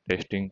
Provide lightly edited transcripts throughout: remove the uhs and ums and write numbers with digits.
Testing.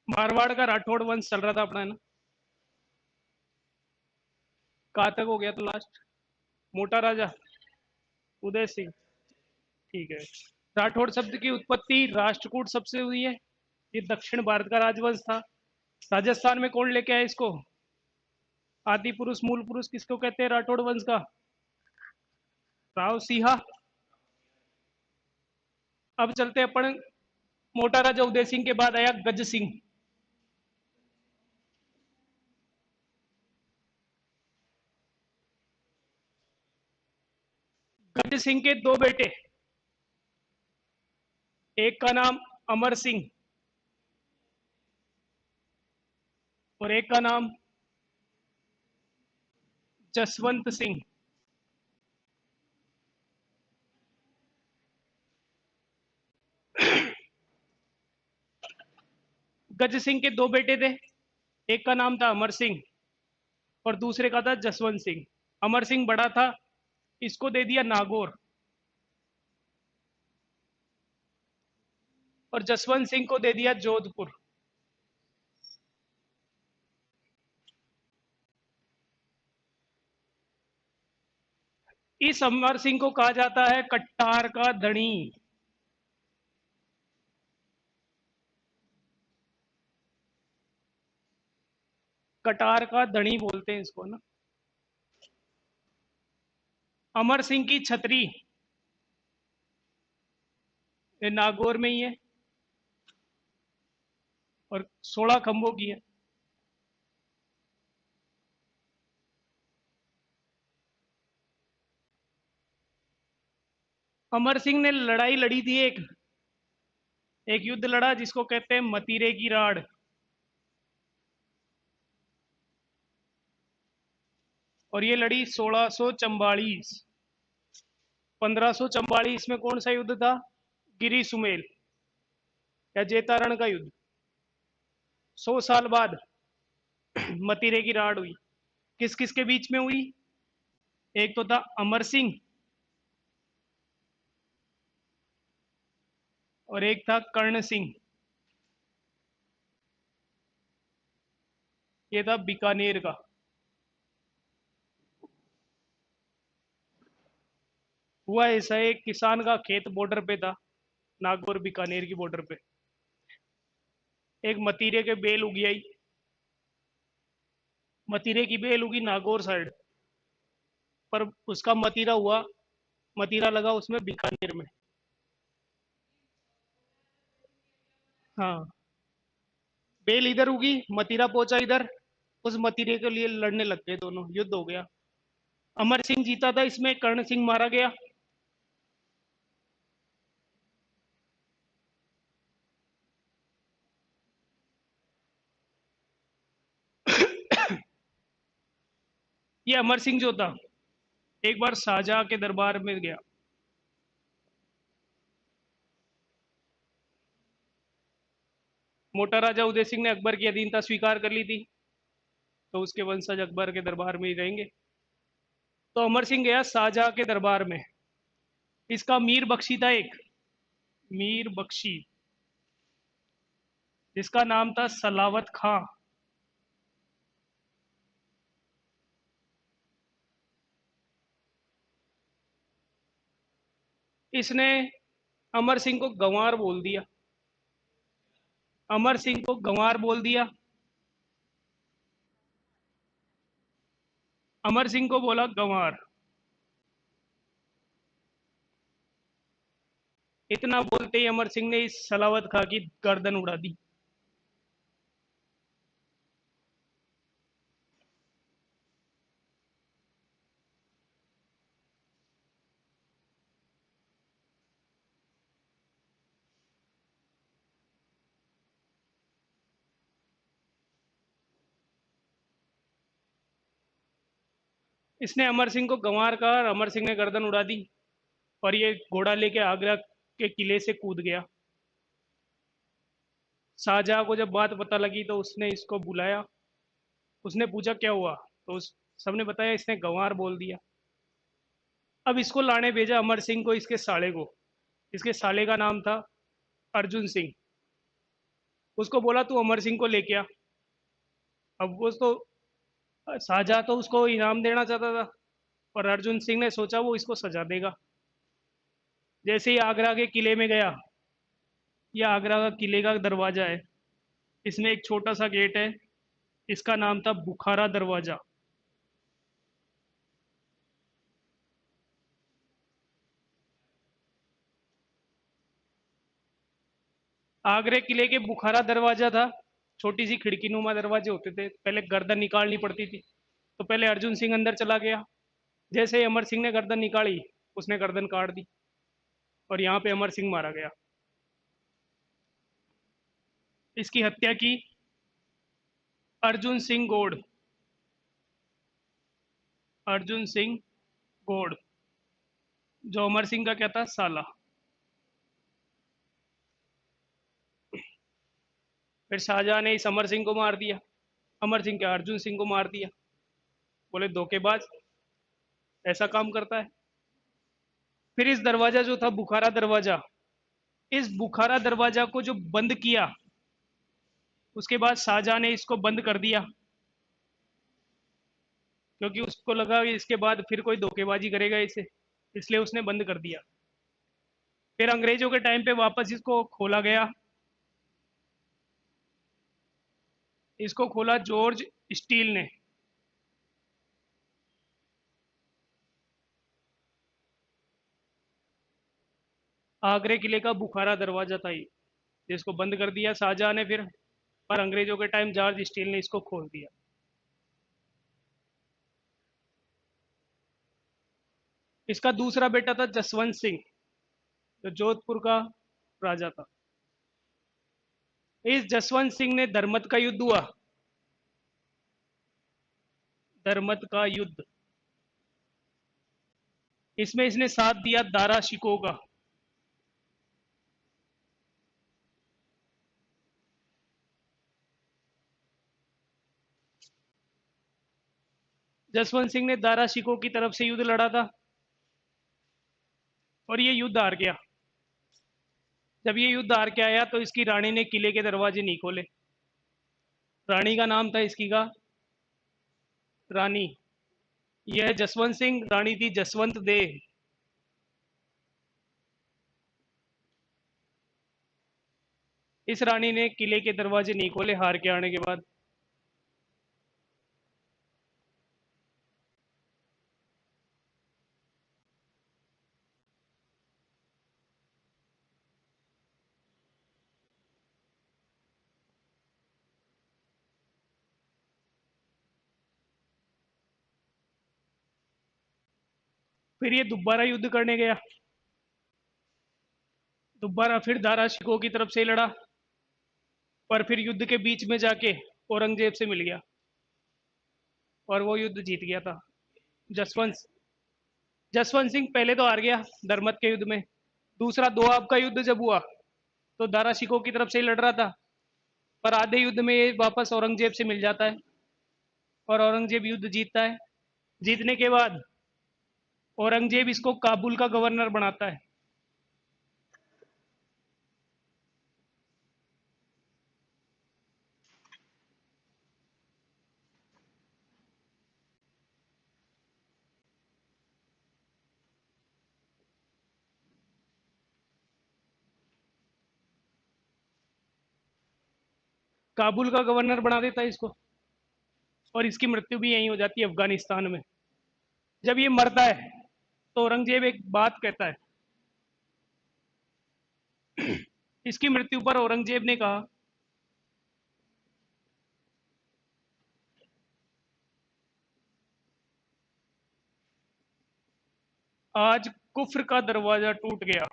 Marwar का राठौड़ वंश चल रहा था अपना, है ना? कहाँ तक हो गया तो लास्ट? मोटा राजा उदय सिंह। ठीक है। राठौड़ शब्द की उत्पत्ति राष्ट्रकूट शब्द से हुई है। ये दक्षिण भारत का राजवंश था। राजस्थान में कौन लेके आया इसको? आदि पुरुष मूल पुरुष किसको कहते हैं राठौड़ वंश का? राव सिंहा। अब चलते हैं अपन। मोटा राजा उदय सिंह के बाद आया गज सिंह। गज सिंह के दो बेटे, एक का नाम अमर सिंह और एक का नाम जसवंत सिंह। गज सिंह के दो बेटे थे, एक का नाम था अमर सिंह और दूसरे का था जसवंत सिंह। अमर सिंह बड़ा था, इसको दे दिया नागौर, और जसवंत सिंह को दे दिया जोधपुर। इस अमर सिंह को कहा जाता है कट्टार का धनी। कटार का धनी बोलते हैं इसको ना। अमर सिंह की छतरी ये नागौर में ही है और 16 खंभों की है। अमर सिंह ने लड़ाई लड़ी थी, एक युद्ध लड़ा जिसको कहते हैं मतीरे की राड़। और ये लड़ी 1644। 1544 में कौन सा युद्ध था? गिरी सुमेल या जेतारण का युद्ध। 100 साल बाद मतीरे की राड़ हुई। किस किस के बीच में हुई? एक तो था अमर सिंह और एक था कर्ण सिंह। ये था बीकानेर का। हुआ ऐसा, एक किसान का खेत बॉर्डर पे था, नागौर बीकानेर की बॉर्डर पे। एक मतीरे के बेल उगी आई, मतीरे की बेल उगी नागौर साइड, पर उसका मतीरा हुआ, मतीरा लगा उसमें बीकानेर में। हाँ, बेल इधर उगी, मतीरा पहुंचा इधर, उस मतीरे के लिए लड़ने लग गए, दोनों युद्ध हो गया। अमर सिंह जीता था इसमें, कर्ण सिंह मारा गया। ये अमर सिंह जो था, एक बार शाहजहां के दरबार में गया। मोटा राजा उदय सिंह ने अकबर की अधीनता स्वीकार कर ली थी, तो उसके वंशज अकबर के दरबार में ही रहेंगे। तो अमर सिंह गया शाहजहां के दरबार में। इसका मीर बख्शी था एक, मीर बख्शी, जिसका नाम था सलावत खां। इसने अमर सिंह को गंवार बोल दिया। अमर सिंह को गंवार बोल दिया। अमर सिंह को बोला गंवार। इतना बोलते ही अमर सिंह ने इस सलावत खां की गर्दन उड़ा दी। इसने अमर सिंह को गंवार कहा और अमर सिंह ने गर्दन उड़ा दी और ये घोड़ा लेके आगरा के किले से कूद गया। शाहजहां को जब बात पता लगी तो उसने इसको बुलाया। उसने पूछा क्या हुआ, तो उस सबने बताया इसने गंवार बोल दिया। अब इसको लाने भेजा अमर सिंह को इसके साले को। इसके साले का नाम था अर्जुन सिंह। उसको बोला तू अमर सिंह को लेके आ। अब वो तो शाहजहां तो उसको इनाम देना चाहता था और अर्जुन सिंह ने सोचा वो इसको सजा देगा। जैसे ही आगरा के किले में गया, यह आगरा का किले का दरवाजा है। इसमें एक छोटा सा गेट है, इसका नाम था बुखारा दरवाजा। आगरे किले के बुखारा दरवाजा था। छोटी सी खिड़की नुमा दरवाजे होते थे, पहले गर्दन निकालनी पड़ती थी। तो पहले अर्जुन सिंह अंदर चला गया। जैसे ही अमर सिंह ने गर्दन निकाली, उसने गर्दन काट दी और यहाँ पे अमर सिंह मारा गया। इसकी हत्या की अर्जुन सिंह गौड़। अर्जुन सिंह गौड़, जो अमर सिंह का क्या था, साला। फिर शाहजहां ने इस अमर सिंह को मार दिया। अमर सिंह क्या, अर्जुन सिंह को मार दिया। बोले धोखेबाज, ऐसा काम करता है। फिर इस दरवाजा जो था बुखारा दरवाजा, इस बुखारा दरवाजा को जो बंद किया, उसके बाद शाहजहां ने इसको बंद कर दिया क्योंकि उसको लगा कि इसके बाद फिर कोई धोखेबाजी करेगा इसे, इसलिए उसने बंद कर दिया। फिर अंग्रेजों के टाइम पे वापस इसको खोला गया। इसको खोला जॉर्ज स्टील ने। आगरे किले का बुखारा दरवाजा था ये, जिसको बंद कर दिया शाहजहां ने फिर, पर अंग्रेजों के टाइम जॉर्ज स्टील ने इसको खोल दिया। इसका दूसरा बेटा था जसवंत सिंह, जो जोधपुर का राजा था। इस जसवंत सिंह ने धर्मत का युद्ध हुआ। धर्मत का युद्ध, इसमें इसने साथ दिया दारा शिकोह का। जसवंत सिंह ने दारा शिकोह की तरफ से युद्ध लड़ा था और ये युद्ध हार गया। जब ये युद्ध हार के आया तो इसकी रानी ने किले के दरवाजे नहीं खोले। रानी का नाम था इसकी का रानी, यह जसवंत सिंह, रानी थी जसवंत दे। इस रानी ने किले के दरवाजे नहीं खोले हार के आने के बाद। फिर ये दोबारा युद्ध करने गया। दोबारा फिर दारा शिकोह की तरफ से लड़ा, पर फिर युद्ध के बीच में जाके औरंगजेब से मिल गया और वो युद्ध जीत गया था। जसवंत जसवंत सिंह पहले तो हार गया धर्मत के युद्ध में। दूसरा दोआब का युद्ध जब हुआ तो दारा शिकोह की तरफ से ही लड़ रहा था, पर आधे युद्ध में ये वापस औरंगजेब से मिल जाता है और औरंगजेब युद्ध जीतता है। जीतने के बाद औरंगजेब इसको काबुल का गवर्नर बनाता है। काबुल का गवर्नर बना देता है इसको, और इसकी मृत्यु भी यहीं हो जाती है, अफगानिस्तान में। जब ये मरता है तो औरंगजेब एक बात कहता है, इसकी मृत्यु पर औरंगजेब ने कहा, आज कुफ्र का दरवाजा टूट गया।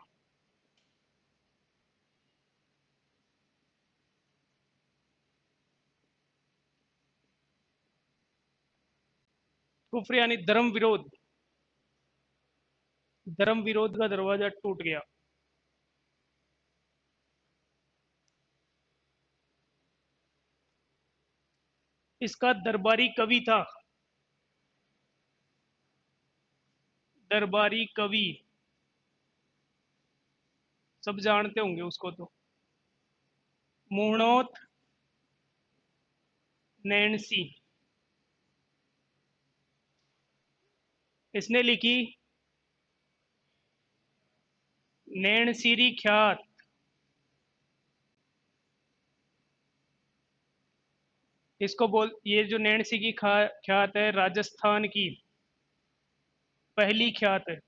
कुफ्र यानी धर्म विरोध, धर्म विरोध का दरवाजा टूट गया। इसका दरबारी कवि था, दरबारी कवि, सब जानते होंगे उसको तो, मुहणोत नैणसी। इसने लिखी नैणसीरी ख्यात। इसको बोल, ये जो नैणसी की ख्यात है, राजस्थान की पहली ख्यात है।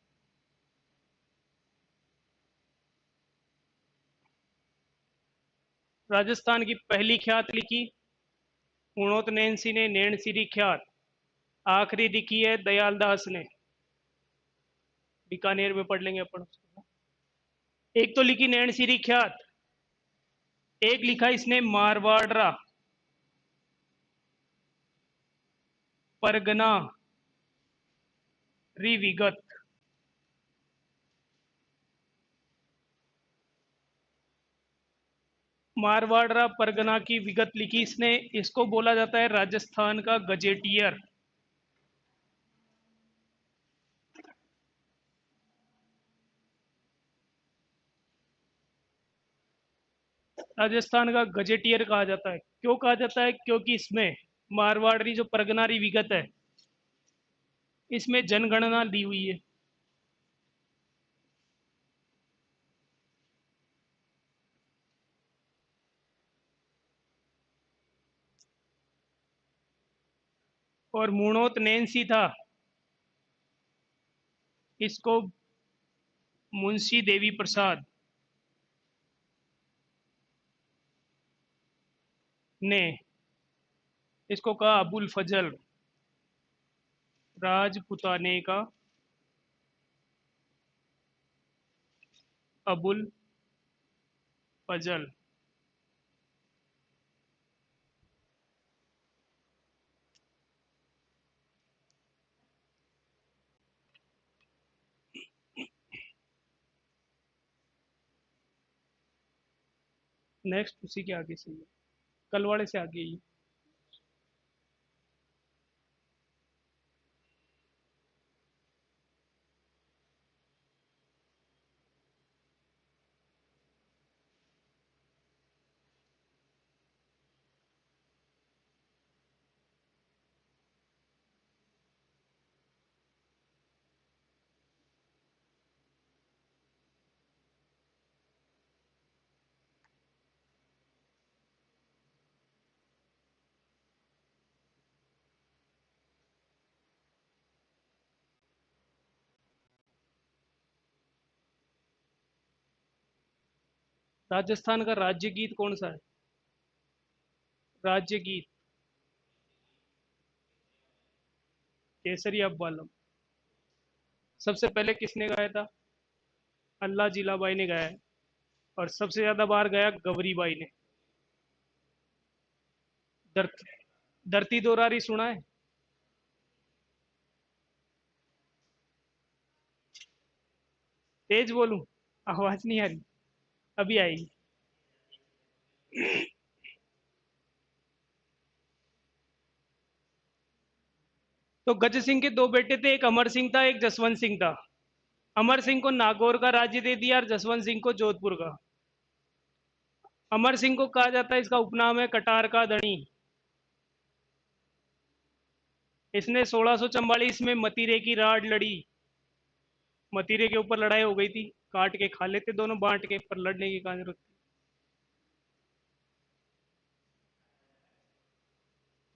राजस्थान की पहली ख्यात लिखी उणोत नैणसी ने, नैणसीरी ख्यात। आखिरी लिखी है दयालदास ने, बीकानेर में पढ़ लेंगे अपन उसको। एक तो लिखी नैणसीरी ख्यात, एक लिखा इसने मारवाड़रा परगना री विगत। मारवाड़रा परगना की विगत लिखी इसने। इसको बोला जाता है राजस्थान का गजेटियर। राजस्थान का गजेटियर कहा जाता है। क्यों कहा जाता है? क्योंकि इसमें मारवाड़ी जो परगनारी विगत है, इसमें जनगणना दी हुई है। और मुणोत नैन्सी था, इसको मुंशी देवी प्रसाद ने इसको कहा अबुल फजल, राजपुताने का अबुल फजल। नेक्स्ट उसी के आगे से ही है, कलवाड़े से आगे ही। राजस्थान का राज्य गीत कौन सा है? राज्य गीत केसरी अब्बालम। सबसे पहले किसने गाया था? अल्लाह जिलाबाई ने गाया है, और सबसे ज्यादा बार गाया गवरी बाई ने। धर, धरती दोरारी सुना है? तेज बोलूं? आवाज नहीं आ रही, अभी आएगी। तो गज सिंह के दो बेटे थे, एक अमर सिंह था, एक जसवंत सिंह था। अमर सिंह को नागौर का राज्य दे दिया और जसवंत सिंह को जोधपुर का। अमर सिंह को कहा जाता है, इसका उपनाम है कटार का धनी। इसने 1644 में मतीरे की राड लड़ी। मतीरे के ऊपर लड़ाई हो गई थी, काट के खा लेते दोनों, बांट के, पर लड़ने की कहानी।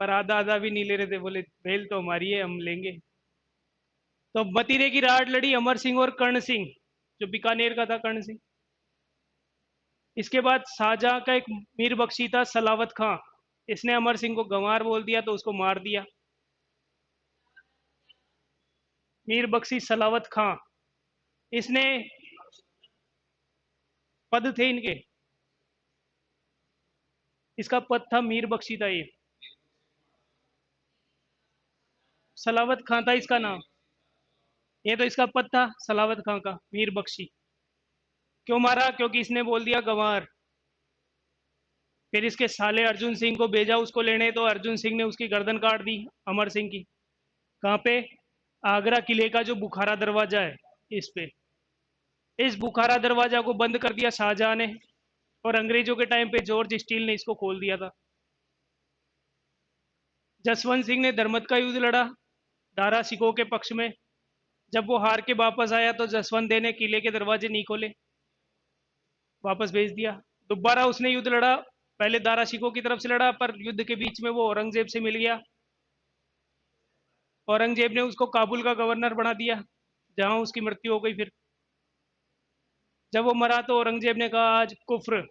पर आधा आधा भी नहीं ले रहे थे, बोले भेल तो हमारी है, हम लेंगे। तो मतीरे की राड लड़ी अमर सिंह और कर्ण सिंह, जो बीकानेर का था कर्ण सिंह। इसके बाद शाहजहां का एक मीर बख्शी था सलावत खां, इसने अमर सिंह को गंवार बोल दिया तो उसको मार दिया। मीर बख्शी सलावत खां, इसने पद थे इनके, इसका पद था मीर बख्शी था ये, सलावत खां था इसका नाम। ये तो इसका पद था सलावत खां का, मीर बख्शी। क्यों मारा? क्योंकि इसने बोल दिया गंवार। फिर इसके साले अर्जुन सिंह को भेजा उसको लेने, तो अर्जुन सिंह ने उसकी गर्दन काट दी अमर सिंह की। कहाँ पे? आगरा किले का जो बुखारा दरवाजा है, इस पे। इस बुखारा दरवाजा को बंद कर दिया शाहजहां ने, और अंग्रेजों के टाइम पे जॉर्ज स्टील ने इसको खोल दिया था। जसवंत सिंह ने धर्मत का युद्ध लड़ा दारा सिकों के पक्ष में। जब वो हार के वापस आया तो जसवंत ने किले के दरवाजे नहीं खोले, वापस भेज दिया। दोबारा उसने युद्ध लड़ा, पहले दारा सिकों की तरफ से लड़ा, पर युद्ध के बीच में वो औरंगजेब से मिल गया। औरंगजेब ने उसको काबुल का गवर्नर बना दिया, जहां उसकी मृत्यु हो गई। फिर जब वो मरा तो औरंगजेब ने कहा आज कुफ्र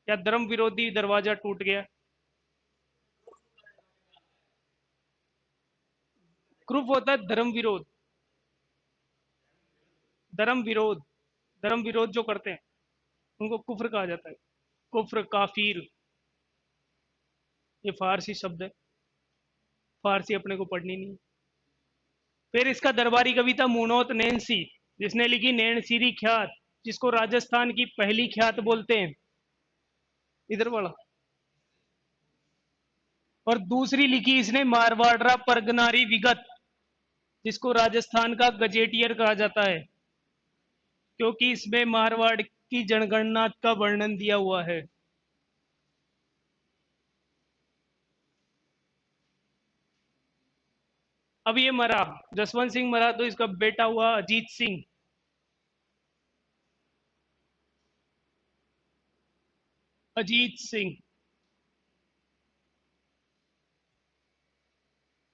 या धर्म विरोधी दरवाजा टूट गया। क्रुफ होता है धर्म विरोध, धर्म विरोध, धर्म विरोध जो करते हैं उनको कुफ्र कहा जाता है। कुफ्र, काफिर, ये फारसी शब्द है, फारसी अपने को पढ़नी नहीं। फिर इसका दरबारी कवि था मुनोत नैन्सी, जिसने लिखी नैनसीरी ख्यात, जिसको राजस्थान की पहली ख्यात बोलते हैं, इधर वाला। और दूसरी लिखी इसने मारवाड़रा परगनारी विगत, जिसको राजस्थान का गजेटियर कहा जाता है, क्योंकि इसमें मारवाड़ की जनगणना का वर्णन दिया हुआ है। अब ये मरा, जसवंत सिंह मरा, तो इसका बेटा हुआ अजीत सिंह। अजीत सिंह।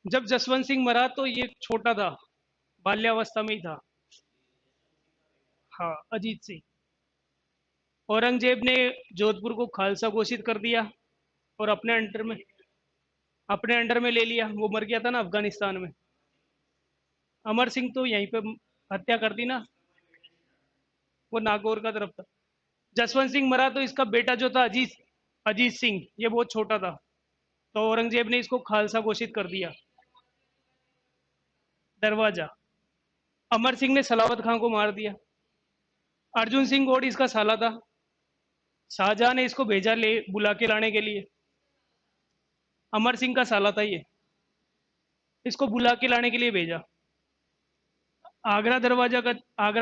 जब जसवंत सिंह मरा तो ये छोटा था, बाल्यावस्था में ही था। हाँ, अजीत सिंह। औरंगजेब ने जोधपुर को खालसा घोषित कर दिया और अपने अंडर में ले लिया। वो मर गया था ना अफगानिस्तान में। अमर सिंह तो यहीं पे हत्या कर दी ना, वो नागौर का तरफ था। जसवंत सिंह मरा तो इसका बेटा जो था अजीत अजीत सिंह, ये बहुत छोटा था, तो औरंगजेब ने इसको खालसा घोषित कर दिया। दरवाजा। अमर सिंह ने सलावत खां को मार दिया। अर्जुन सिंह गौड़ इसका साला था। शाहजहां ने इसको भेजा ले बुला के लाने के लिए। अमर सिंह का साला था ये, इसको बुला के लाने के लिए भेजा। आगरा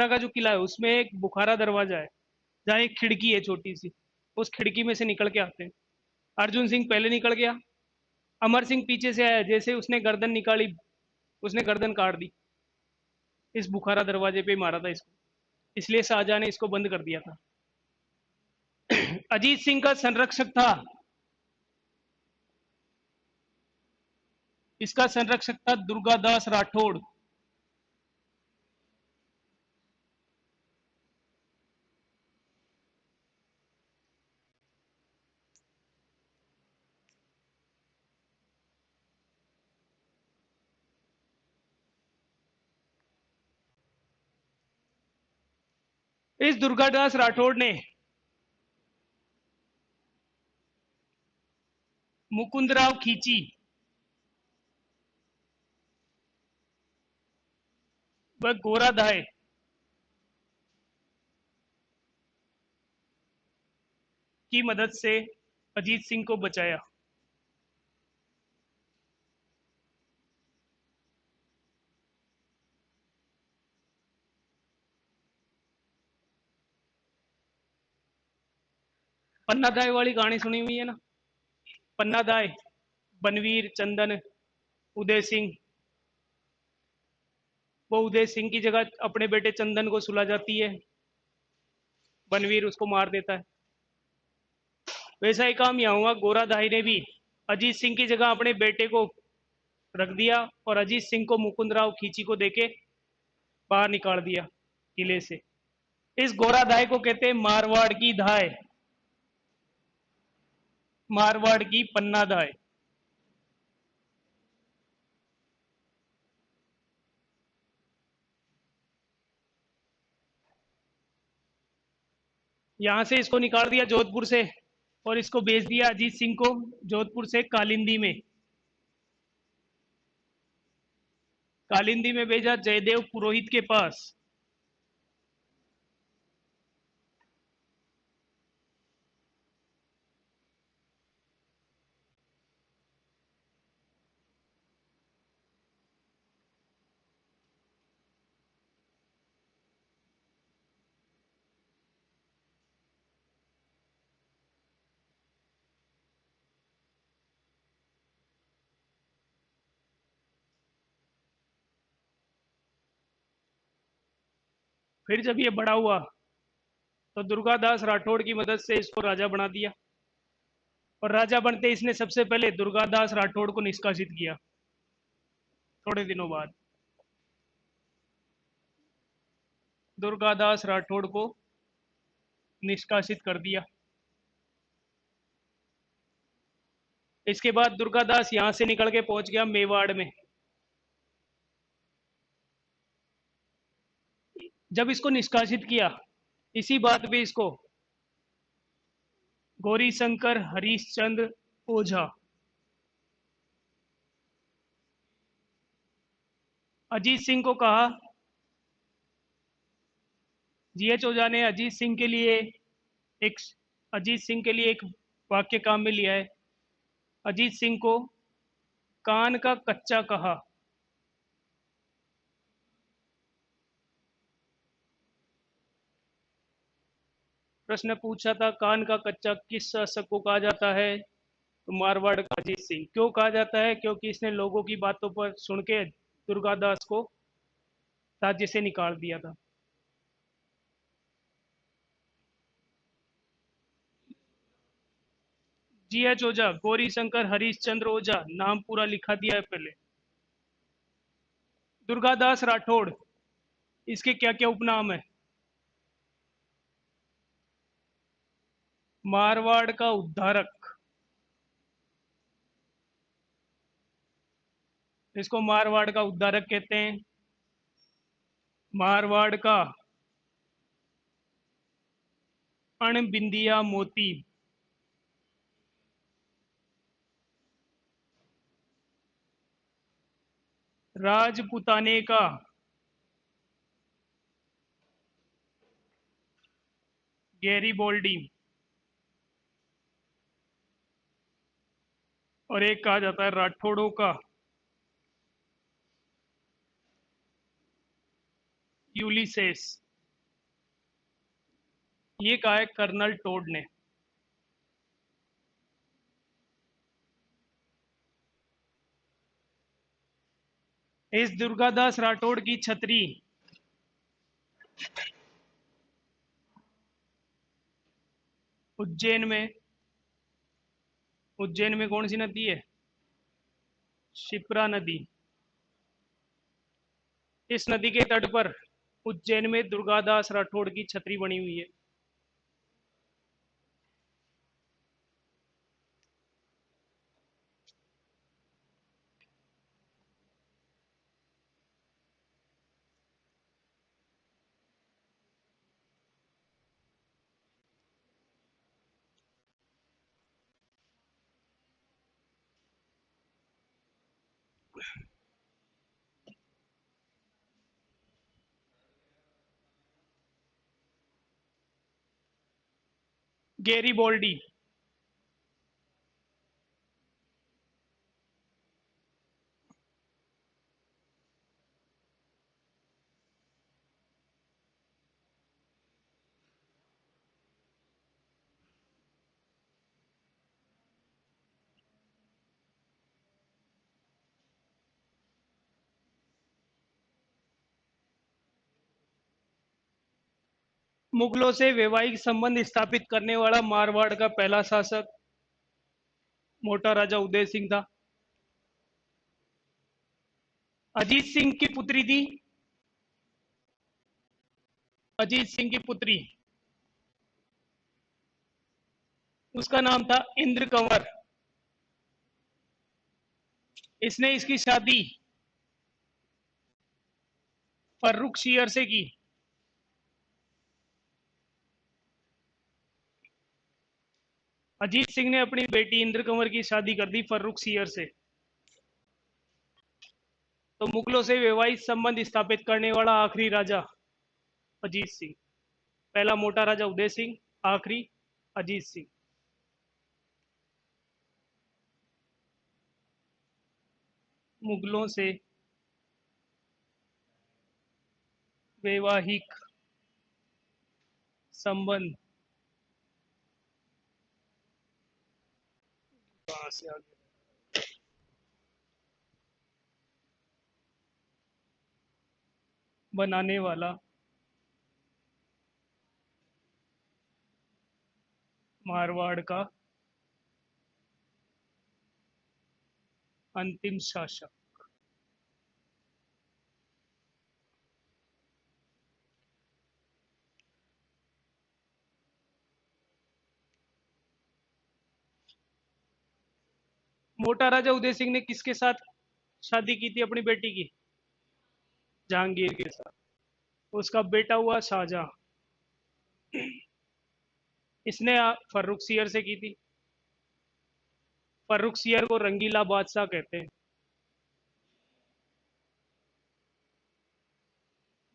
का जो किला है उसमें एक बुखारा दरवाजा है, जहाँ एक खिड़की है छोटी सी, उस खिड़की में से निकल के आते हैं। अर्जुन सिंह पहले निकल गया, अमर सिंह पीछे से आया, जैसे उसने गर्दन निकाली उसने गर्दन काट दी। इस बुखारा दरवाजे पे मारा था इसको, इसलिए शाहजहां ने इसको बंद कर दिया था। अजीत सिंह का संरक्षक था, इसका संरक्षक था दुर्गादास राठौड़। इस दुर्गादास राठौड़ ने मुकुंदराव खींची, व गोराधाय की मदद से अजीत सिंह को बचाया। पन्नादाय वाली कहानी सुनी हुई है ना? पन्नादाय, बनवीर, चंदन, उदय सिंह। वो उदय सिंह की जगह अपने बेटे चंदन को सुला जाती है, बनवीर उसको मार देता है। वैसा ही काम यहाँ हुआ, गोराधाई ने भी अजीत सिंह की जगह अपने बेटे को रख दिया और अजीत सिंह को मुकुंदराव खींची को देके बाहर निकाल दिया किले से। इस गोरा धाय को कहते हैं मारवाड़ की धाय, मारवाड़ की पन्ना धाय। यहां से इसको निकाल दिया जोधपुर से और इसको भेज दिया अजीत सिंह को जोधपुर से कालिंदी में। कालिंदी में भेजा जयदेव पुरोहित के पास। फिर जब ये बड़ा हुआ तो दुर्गादास राठौड़ की मदद से इसको राजा बना दिया और राजा बनते इसने सबसे पहले दुर्गादास राठौड़ को निष्कासित किया। थोड़े दिनों बाद दुर्गादास राठौड़ को निष्कासित कर दिया। इसके बाद दुर्गादास यहां से निकल के पहुंच गया मेवाड़ में। जब इसको निष्कासित किया इसी बात पे इसको गौरीशंकर हरीशचंद्र ओझा, अजीत सिंह को कहा। जीएच ओझा ने एक अजीत सिंह के लिए एक वाक्य काम में लिया है। अजीत सिंह को कान का कच्चा कहा। प्रश्न पूछा था कान का कच्चा किस शासक को कहा जाता है, तो मारवाड़ का अजीत सिंह। क्यों कहा जाता है? क्योंकि इसने लोगों की बातों पर सुन के दुर्गादास को राज्य से निकाल दिया था। जीएच ओझा, गौरी शंकर हरीशचंद्र ओझा, नाम पूरा लिखा दिया है पहले। दुर्गादास राठौड़, इसके क्या क्या उपनाम है? मारवाड़ का उद्धारक, इसको मारवाड़ का उद्धारक कहते हैं। मारवाड़ का अणबिंदिया मोती, राजपुताने का गैरीबोल्डी, और एक कहा जाता है राठौड़ों का यूलिसेस। ये कहा है कर्नल टोड ने। इस दुर्गादास राठौड़ की छतरी उज्जैन में, उज्जैन में कौन सी नदी है? शिप्रा नदी। इस नदी के तट पर उज्जैन में दुर्गादास राठौड़ की छतरी बनी हुई है। गैरीबोल्डी, मुगलों से वैवाहिक संबंध स्थापित करने वाला मारवाड़ का पहला शासक। मोटा राजा उदय सिंह था। अजीत सिंह की पुत्री थी, अजीत सिंह की पुत्री, उसका नाम था इंद्र कंवर। इसने इसकी शादी फर्रुख शेयर से की। अजीत सिंह ने अपनी बेटी इंद्र कंवर की शादी कर दी फर्रुख शेयर से। तो मुगलों से वैवाहिक संबंध स्थापित करने वाला आखिरी राजा अजीत सिंह। पहला मोटा राजा उदय सिंह, आखिरी अजीत सिंह। मुगलों से वैवाहिक संबंध कहां से आगे बनाने वाला मारवाड़ का अंतिम शासक। मोटा राजा उदय सिंह ने किसके साथ शादी की थी अपनी बेटी की? जहांगीर के साथ। उसका बेटा हुआ शाहजहां। इसने फर्रुख सियर से की थी। फर्रुख सियर को रंगीला बादशाह कहते हैं।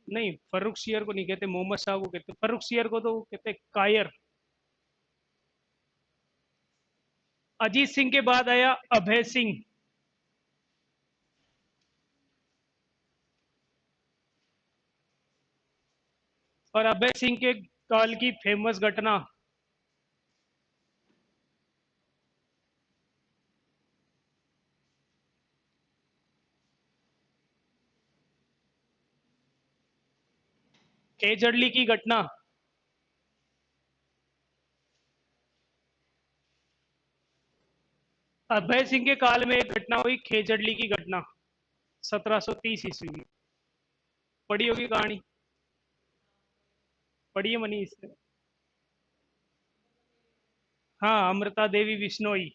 नहीं, फर्रुख सियर को नहीं कहते, मोहम्मद शाह को कहते। फर्रुख सियर को तो कहते कायर। अजीत सिंह के बाद आया अभय सिंह। और अभय सिंह के काल की फेमस घटना खेजड़ली की घटना। अभय सिंह के काल में एक घटना हुई, खेजड़ली की घटना, 1730 ईस्वी में। पढ़ी होगी कहानी, पढ़ी है मनीष ने? हाँ, अमृता देवी बिश्नोई।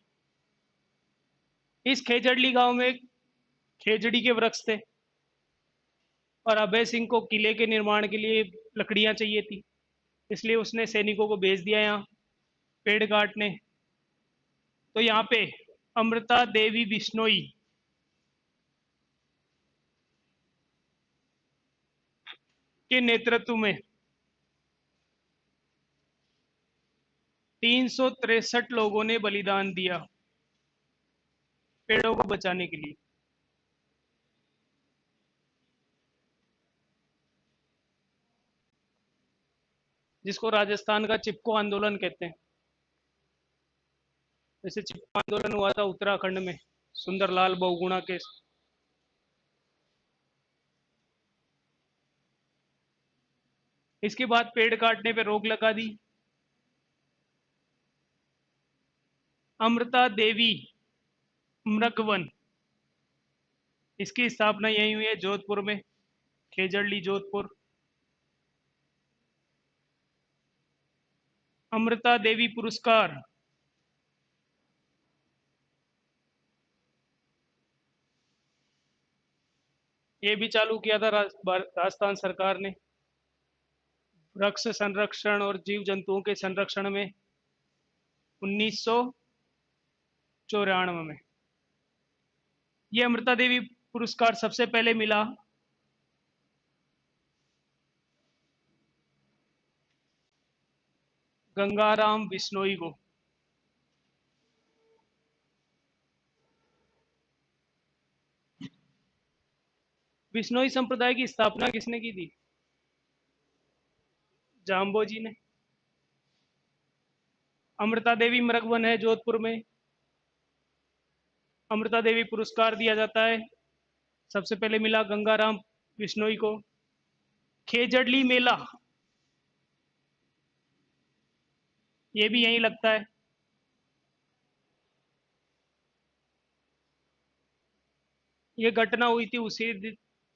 इस खेजड़ली गांव में खेजड़ी के वृक्ष थे और अभय सिंह को किले के निर्माण के लिए लकड़ियां चाहिए थी। इसलिए उसने सैनिकों को भेज दिया यहाँ पेड़ काटने। तो यहाँ पे अमृता देवी बिश्नोई के नेतृत्व में 363 लोगों ने बलिदान दिया पेड़ों को बचाने के लिए। जिसको राजस्थान का चिपको आंदोलन कहते हैं। जैसे चिपको आंदोलन हुआ था उत्तराखंड में सुंदरलाल बहुगुणा के। इसके बाद पेड़ काटने पे रोक लगा दी। अमृता देवी मृगवन, इसकी स्थापना यही हुई है जोधपुर में, खेजड़ली जोधपुर। अमृता देवी पुरस्कार ये भी चालू किया था राजस्थान सरकार ने, वृक्ष संरक्षण और जीव जंतुओं के संरक्षण में 1994 में। ये अमृता देवी पुरस्कार सबसे पहले मिला गंगाराम बिश्नोई को। बिश्नोई संप्रदाय की स्थापना किसने की थी? जाम्बो जी ने। अमृता देवी मृगवन है जोधपुर में। अमृता देवी पुरस्कार दिया जाता है, सबसे पहले मिला गंगाराम बिश्नोई को। खेजड़ली मेला ये भी यहीं लगता है। ये घटना हुई थी उसी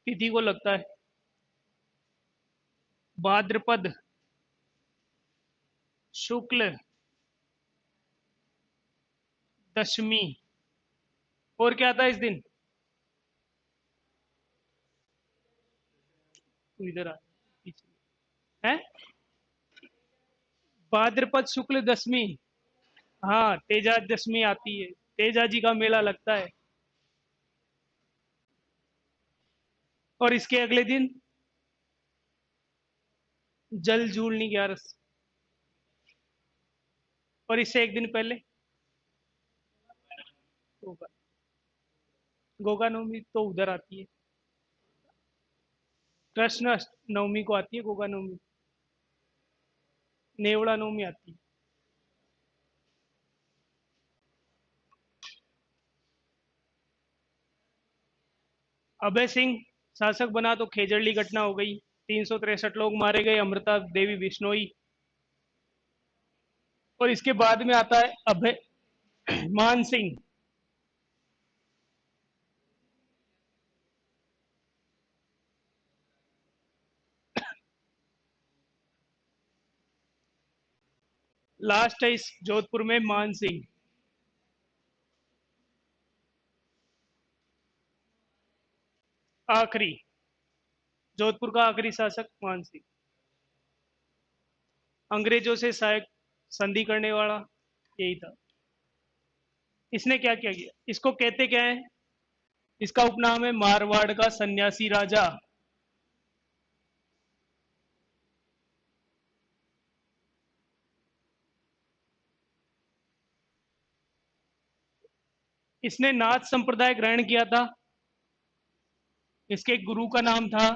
तिथि को लगता है। भाद्रपद शुक्ल दशमी। और क्या था इस दिन? तू इधर आ पीछे। है भाद्रपद शुक्ल दशमी। हाँ, तेजा दशमी आती है। तेजा जी का मेला लगता है। और इसके अगले दिन जल जूलनी ग्यारस। और इससे एक दिन पहले गोगा। गोगा नवमी तो उधर आती है। कृष्ण नवमी को आती है गोगा नवमी। नेवड़ा नवमी आती है। अभय सिंह शासक बना तो खेजड़ली घटना हो गई। 363 लोग मारे गए, अमृता देवी बिश्नोई। और इसके बाद में आता है अभय मान सिंह। लास्ट है इस जोधपुर में मान सिंह। आखिरी जोधपुर का आखिरी शासक मान सिंह। अंग्रेजों से सहायक संधि करने वाला यही था। इसने क्या क्या किया, इसको कहते क्या है? इसका उपनाम है मारवाड़ का सन्यासी राजा। इसने नाथ संप्रदाय ग्रहण किया था। इसके गुरु का नाम था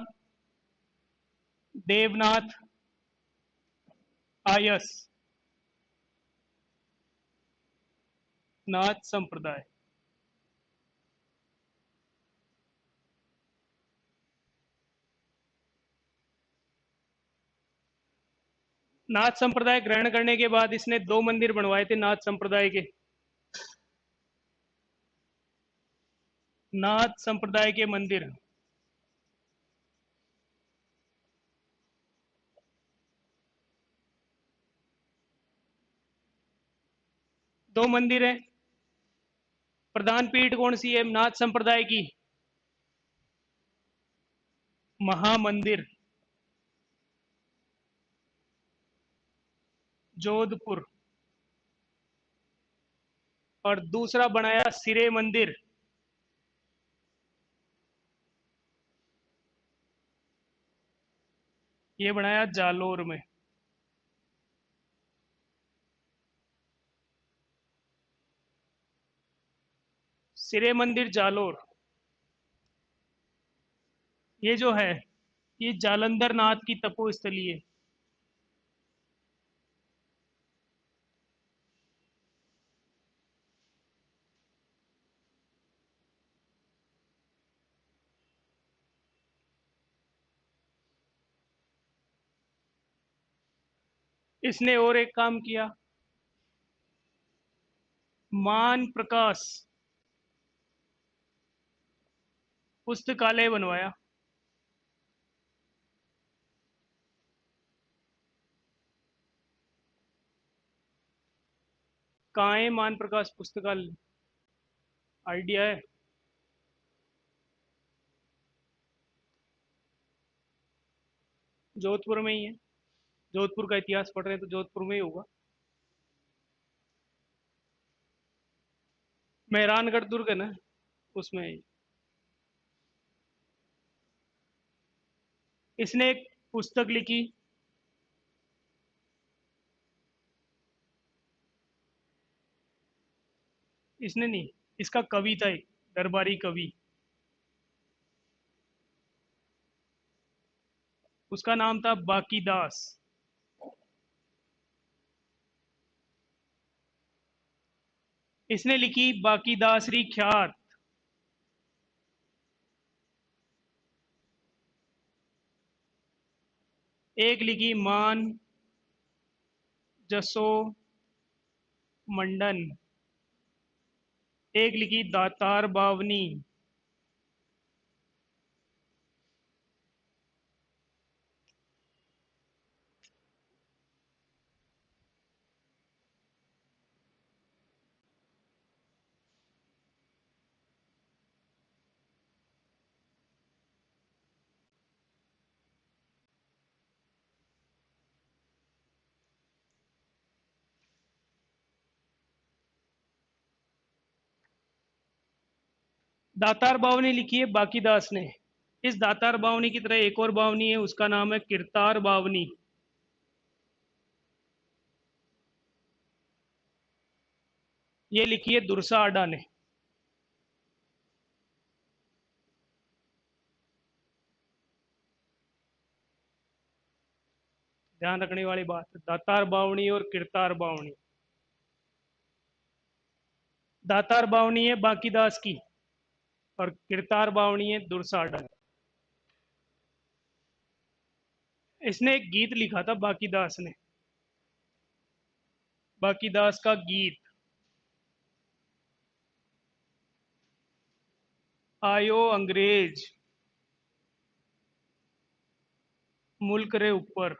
देवनाथ आयस। नाथ संप्रदाय। नाथ संप्रदाय ग्रहण करने के बाद इसने 2 मंदिर बनवाए थे नाथ संप्रदाय के। नाथ संप्रदाय के मंदिर। 2 मंदिर है। प्रधान पीठ कौन सी है नाथ संप्रदाय की? महामंदिर जोधपुर। और दूसरा बनाया सिरे मंदिर। ये बनाया जालोर में। सिरे मंदिर जालोर। ये जो है ये जालंधर नाथ की तपोस्थली है। इसने और एक काम किया, मान प्रकाश पुस्तकालय बनवाया। कहाँ है मान प्रकाश पुस्तकालय? आइडिया है? जोधपुर में ही है। जोधपुर का इतिहास पढ़ रहे हैं तो जोधपुर में ही होगा। मेहरानगढ़ दुर्ग है ना, उसमें ही। इसने एक पुस्तक लिखी। इसने नहीं, इसका कवि था एक दरबारी कवि। उसका नाम था बाकी दास। इसने लिखी बाकी दासरी ख्यात। एक लिखी मान जसो मंडन। एक लिखी दातार बावनी। दातार बावनी लिखी है बाकीदास ने। इस दातार बावनी की तरह एक और बावनी है, उसका नाम है किरतार बावनी। ये लिखी है दुरसा आडा ने। ध्यान रखने वाली बात, दातार बावनी और किरतार बावनी। दातार बावनी है बाकीदास की और किरतार बावनी है दुरसा आडा की। इसने एक गीत लिखा था बाकीदास ने, बाकीदास का गीत, आयो अंग्रेज मुल्क रे ऊपर।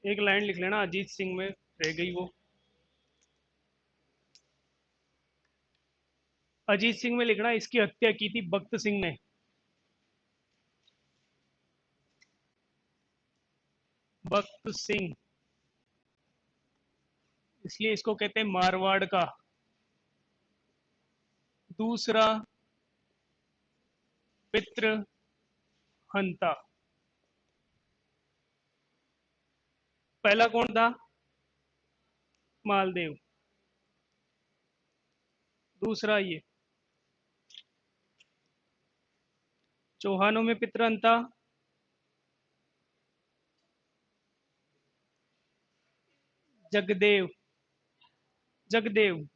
एक लाइन लिख लेना, अजीत सिंह में रह गई वो। अजीत सिंह में लिखना, इसकी हत्या की थी भक्त सिंह ने। भक्त सिंह, इसलिए इसको कहते हैं मारवाड़ का दूसरा पितृ हंता। पहला कौन था? मालदेव। दूसरा ये। चौहानों में पितृ हंता जगदेव। जगदेव।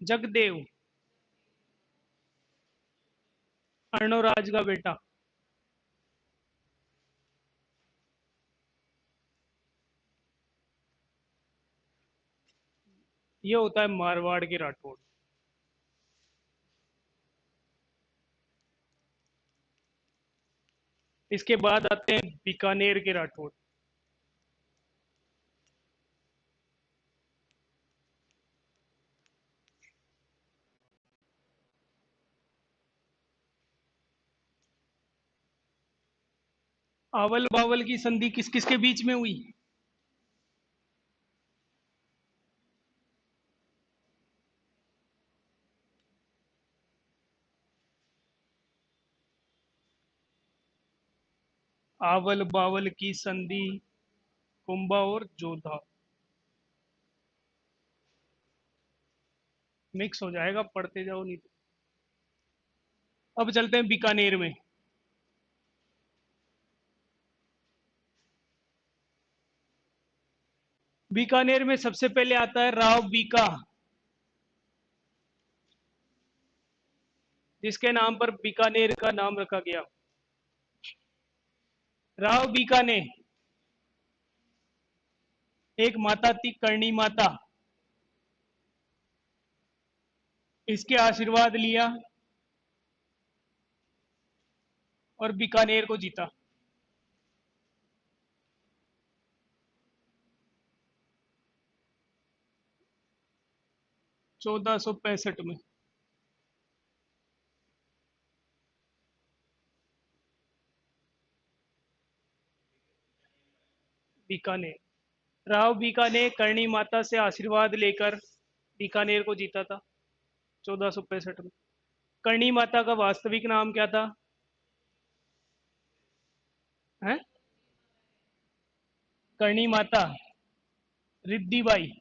जगदेव अर्णोराज का बेटा। ये होता है मारवाड़ के राठौड़। इसके बाद आते हैं बीकानेर के राठौड़। आवल बावल की संधि किस किस के बीच में हुई? आवल बावल की संधि कुंभा और जोधा। मिक्स हो जाएगा, पढ़ते जाओ नहीं तो। अब चलते हैं बीकानेर में। बीकानेर में सबसे पहले आता है राव बीका, जिसके नाम पर बीकानेर का नाम रखा गया। राव बीका ने एक माता थी करणी माता, इसके आशीर्वाद लिया और बीकानेर को जीता। 1465 में। बीकानेर, राव बीका ने करणी माता से आशीर्वाद लेकर बीकानेर को जीता था 1465 में। करणी माता का वास्तविक नाम क्या था? है करणी माता रिद्धिबाई।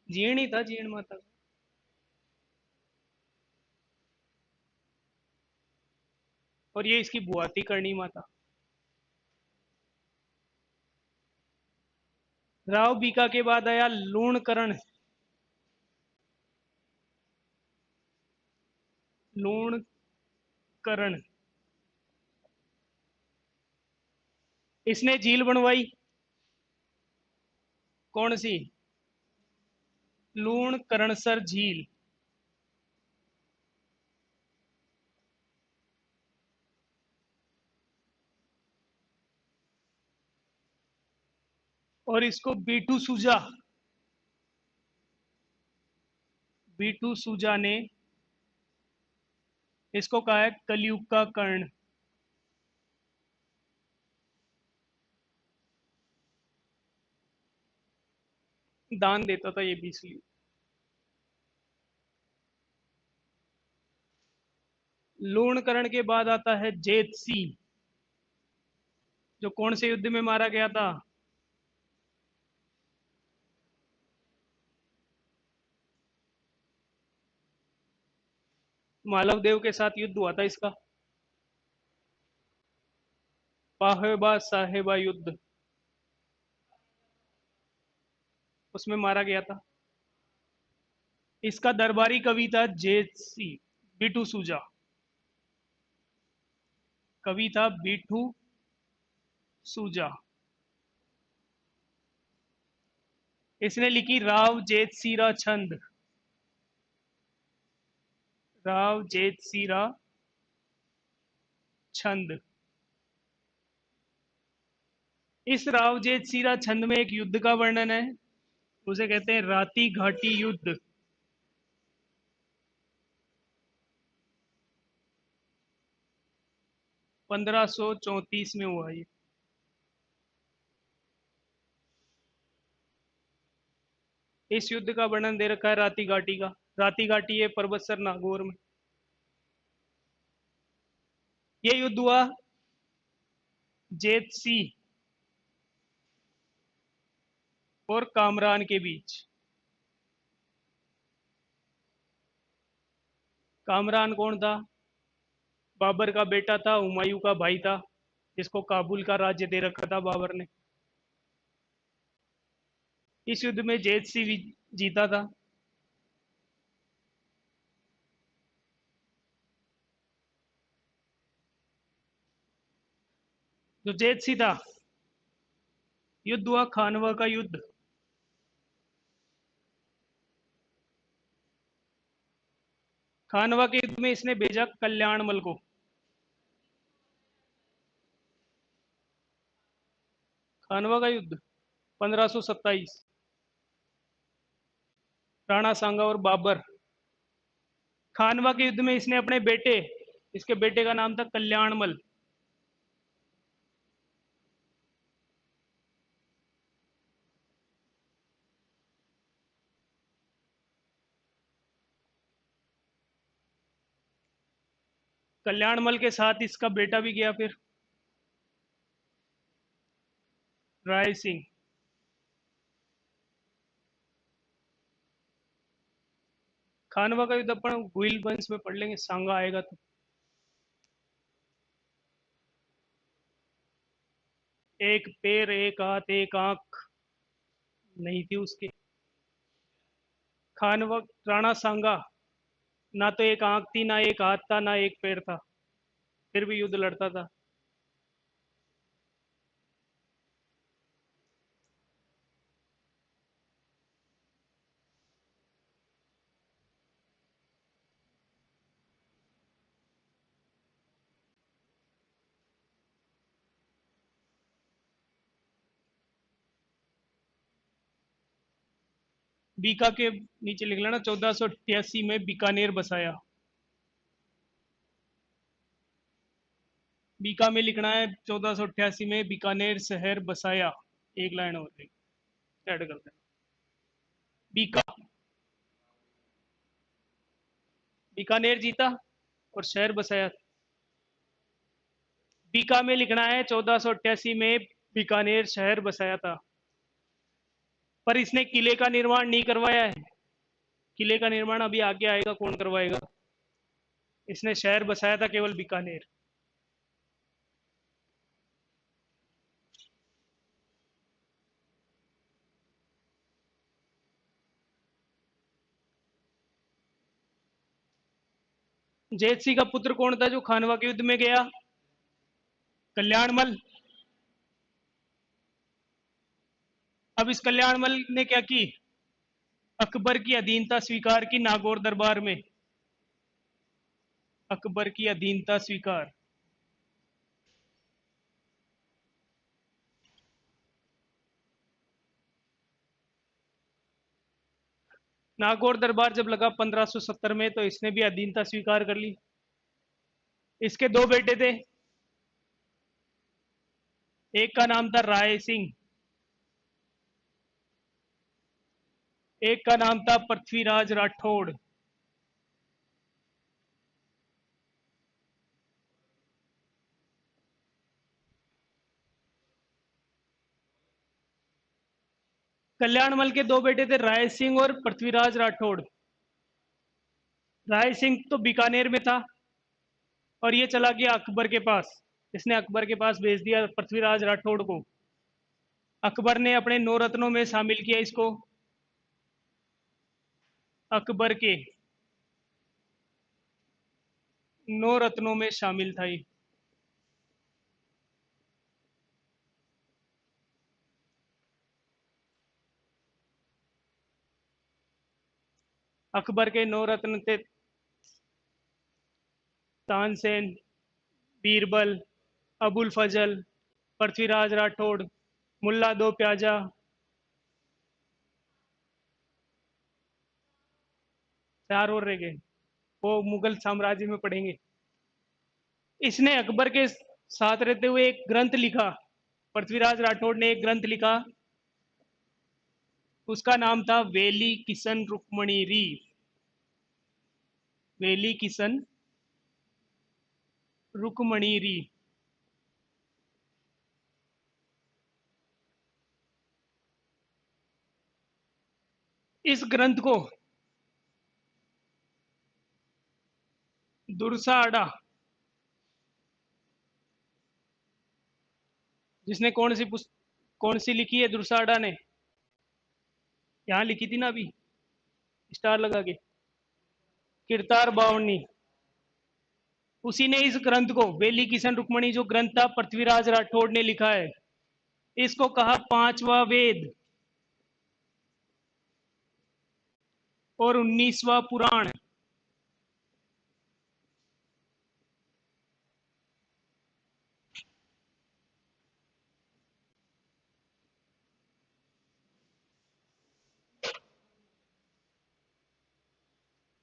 जीण ही था, जीण माता। और ये इसकी बुआ थी करणी माता। राव बीका के बाद आया लूणकरण। लूणकरण, इसने झील बनवाई, कौन सी? लूणकरणसर झील। और इसको बीटू सूजा, बीटू सूजा ने इसको कहा है कलयुग का कर्ण। दान देता था ये भी इसलिए। लूणकरण के बाद आता है जेतसी, जो कौन से युद्ध में मारा गया था? मालव देव के साथ युद्ध हुआ था इसका, पाहेबा साहेबा युद्ध, उसमें मारा गया था। इसका दरबारी कवि था जेतसी, बीटू सूजा, कवि था बीटू सूजा। इसने लिखी राव जेतसीरा छंद, राव जेतसीरा छंद। इस राव जेतसीरा छंद में एक युद्ध का वर्णन है, उसे कहते हैं राती घाटी युद्ध। 1534 में हुआ ये। इस युद्ध का वर्णन दे रखा है राती घाटी का। राती घाटी है पर्वतसर नागौर में। ये युद्ध हुआ जेतसी और कामरान के बीच। कामरान कौन था? बाबर का बेटा था, हुमायूं का भाई था, जिसको काबुल का राज्य दे रखा था बाबर ने। इस युद्ध में जेतसी जीता था। जो जेतसी था, युद्ध हुआ खानवा का युद्ध। खानवा के युद्ध में इसने भेजा कल्याणमल को। खानवा का युद्ध 1527, राणा सांगा और बाबर। खानवा के युद्ध में इसने अपने बेटे, इसके बेटे का नाम था कल्याणमल। कल्याणमल के साथ इसका बेटा भी गया फिर, राय सिंह। खानवा का युद्ध अपन गुइल वंश में पढ़ लेंगे, सांगा आएगा तो। एक पैर, एक हाथ, एक आंख नहीं थी उसके। खानवा, राणा सांगा, ना तो एक आंख थी, ना एक हाथ था, ना एक पैर था, फिर भी युद्ध लड़ता था। बीका के नीचे लिख लेना 1488 में बीकानेर बसाया। बीका में लिखना है 1488 में बीकानेर शहर बसाया, एक लाइन हो गई, ऐड कर देना। बीका, बीकानेर जीता और शहर बसाया। बीका में लिखना है 1488 में बीकानेर शहर बसाया था। पर इसने किले का निर्माण नहीं करवाया है। किले का निर्माण अभी आगे आएगा, कौन करवाएगा। इसने शहर बसाया था केवल बीकानेर। जेत सिंह का पुत्र कौन था जो खानवा के युद्ध में गया? कल्याणमल। अब इस कल्याणमल ने क्या की? अकबर की अधीनता स्वीकार की नागौर दरबार में। अकबर की अधीनता स्वीकार। नागौर दरबार जब लगा 1570 में, तो इसने भी अधीनता स्वीकार कर ली। इसके दो बेटे थे। एक का नाम था राय सिंह, एक का नाम था पृथ्वीराज राठौड़। कल्याणमल के दो बेटे थे, राय सिंह और पृथ्वीराज राठौड़। राय सिंह तो बीकानेर में था और ये चला गया अकबर के पास। इसने अकबर के पास भेज दिया पृथ्वीराज राठौड़ को। अकबर ने अपने नौ रत्नों में शामिल किया इसको। अकबर के नौ रत्नों में शामिल था ये। अकबर के नौ रत्न थे तानसेन, बीरबल, अबुल फजल, पृथ्वीराज राठौड़, मुल्ला दो प्याजा। चार और रह गए, वो मुगल साम्राज्य में पढ़ेंगे। इसने अकबर के साथ रहते हुए एक ग्रंथ लिखा। पृथ्वीराज राठौड़ ने एक ग्रंथ लिखा, उसका नाम था वेली किशन रुक्मणी री। वेली किशन रुक्मणी री। इस ग्रंथ को दुर्साड़ा, जिसने कौन सी लिखी है दुर्साड़ा ने? यहाँ लिखी थी ना अभी, स्टार लगा के, किरतार बावनी। उसी ने इस ग्रंथ को, वेली किशन रुक्मणी जो ग्रंथ था पृथ्वीराज राठौड़ ने लिखा है, इसको कहा पांचवा वेद और 19वां पुराण।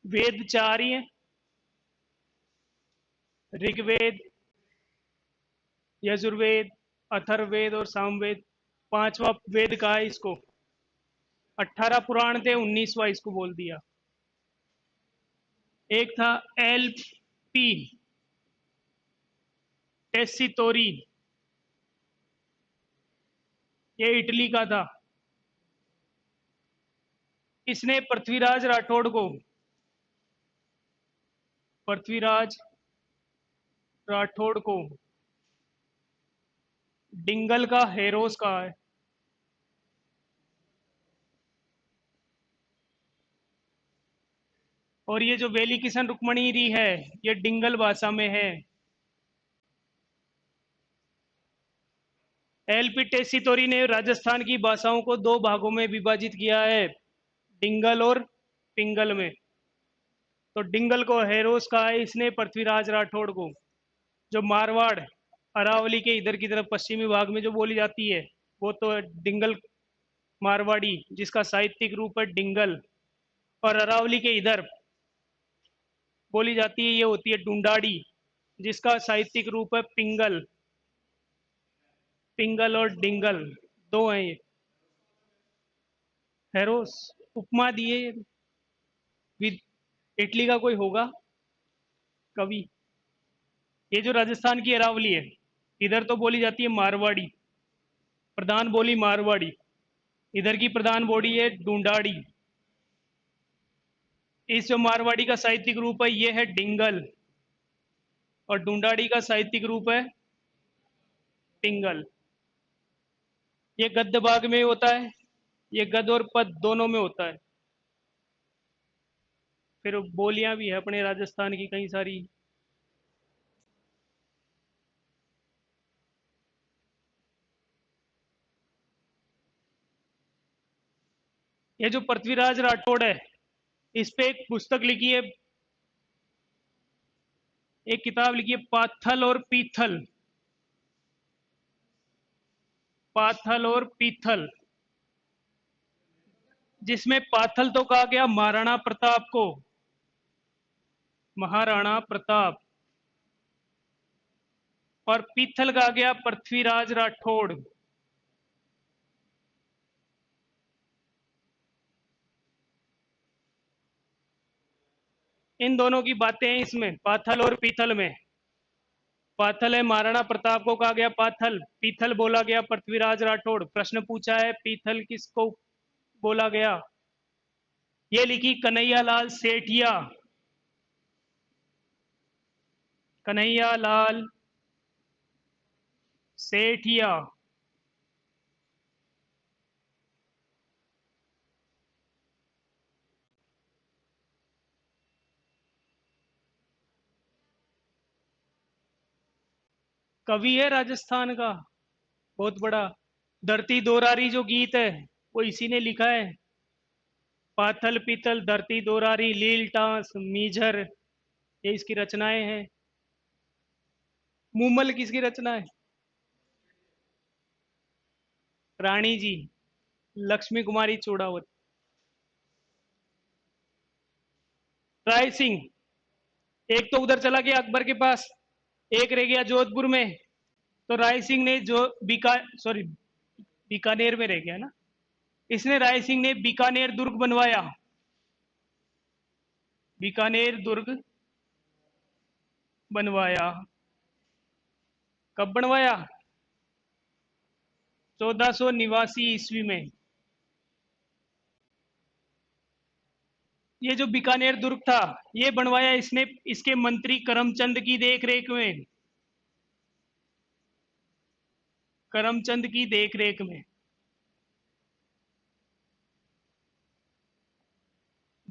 वेद चार ही हैं, ऋग्वेद, यजुर्वेद, अथर्ववेद और सामवेद। पांचवा वेद कहा है इसको। 18 पुराण थे, 19वां इसको बोल दिया। एक था एल पी टेसितोरी, ये इटली का था। इसने पृथ्वीराज राठौड़ को डिंगल का हेरोस कहा है। और ये जो वेली किशन रुक्मणी री है, ये डिंगल भाषा में है। एलपी टेसितोरी ने राजस्थान की भाषाओं को दो भागों में विभाजित किया है, डिंगल और पिंगल में। तो डिंगल को हेरोस कहा है इसने पृथ्वीराज राठौड़ को। जो मारवाड़, अरावली के इधर की तरफ पश्चिमी भाग में जो बोली जाती है, वो तो डिंगल मारवाड़ी, जिसका साहित्यिक रूप है डिंगल। और अरावली के इधर बोली जाती है, ये होती है डुंडाड़ी, जिसका साहित्यिक रूप है पिंगल। पिंगल और डिंगल दो हैं ये। हेरोस उपमा दिए, विद इटली का कोई होगा कवि। ये जो राजस्थान की अरावली है, इधर तो बोली जाती है मारवाड़ी, प्रधान बोली मारवाड़ी। इधर की प्रधान बोली है डूंडाड़ी। इस जो मारवाड़ी का साहित्यिक रूप है ये है डिंगल, और डूंडाड़ी का साहित्यिक रूप है पिंगल। ये गद्य भाग में होता है, ये गद्य और पद दोनों में होता है। फिर बोलियां भी है अपने राजस्थान की कई सारी। ये जो पृथ्वीराज राठौड़ है, इस पे एक पुस्तक लिखी है, एक किताब लिखी है, पाथल और पीथल। पाथल और पीथल, जिसमें पाथल तो कहा गया महाराणा प्रताप को, महाराणा प्रताप, और पीथल कहा गया पृथ्वीराज राठौड़। इन दोनों की बातें हैं इसमें, पाथल और पीथल में। पाथल है महाराणा प्रताप को कहा गया पाथल, पीथल बोला गया पृथ्वीराज राठौड़। प्रश्न पूछा है पीथल किसको बोला गया। ये लिखी कन्हैया लाल सेठिया, कन्हैया लाल सेठिया। कवि है राजस्थान का, बहुत बड़ा। धरती दोरारी जो गीत है, वो इसी ने लिखा है। पाथल पीतल धरती दोरारी लील टांस मीझर, ये इसकी रचनाएं हैं। मूमल किसकी रचना है। रानी जी लक्ष्मी कुमारी चूड़ावत। राय सिंह, एक तो उधर चला गया अकबर के पास, एक रह गया जोधपुर में। तो राय सिंह ने जो सॉरी, बीकानेर में रह गया ना, इसने राय सिंह ने बीकानेर दुर्ग बनवाया। बीकानेर दुर्ग बनवाया। कब बनवाया। 1489 ईस्वी में। ये जो बीकानेर दुर्ग था, ये बनवाया इसने इसके मंत्री करमचंद की देखरेख में। करमचंद की देखरेख में।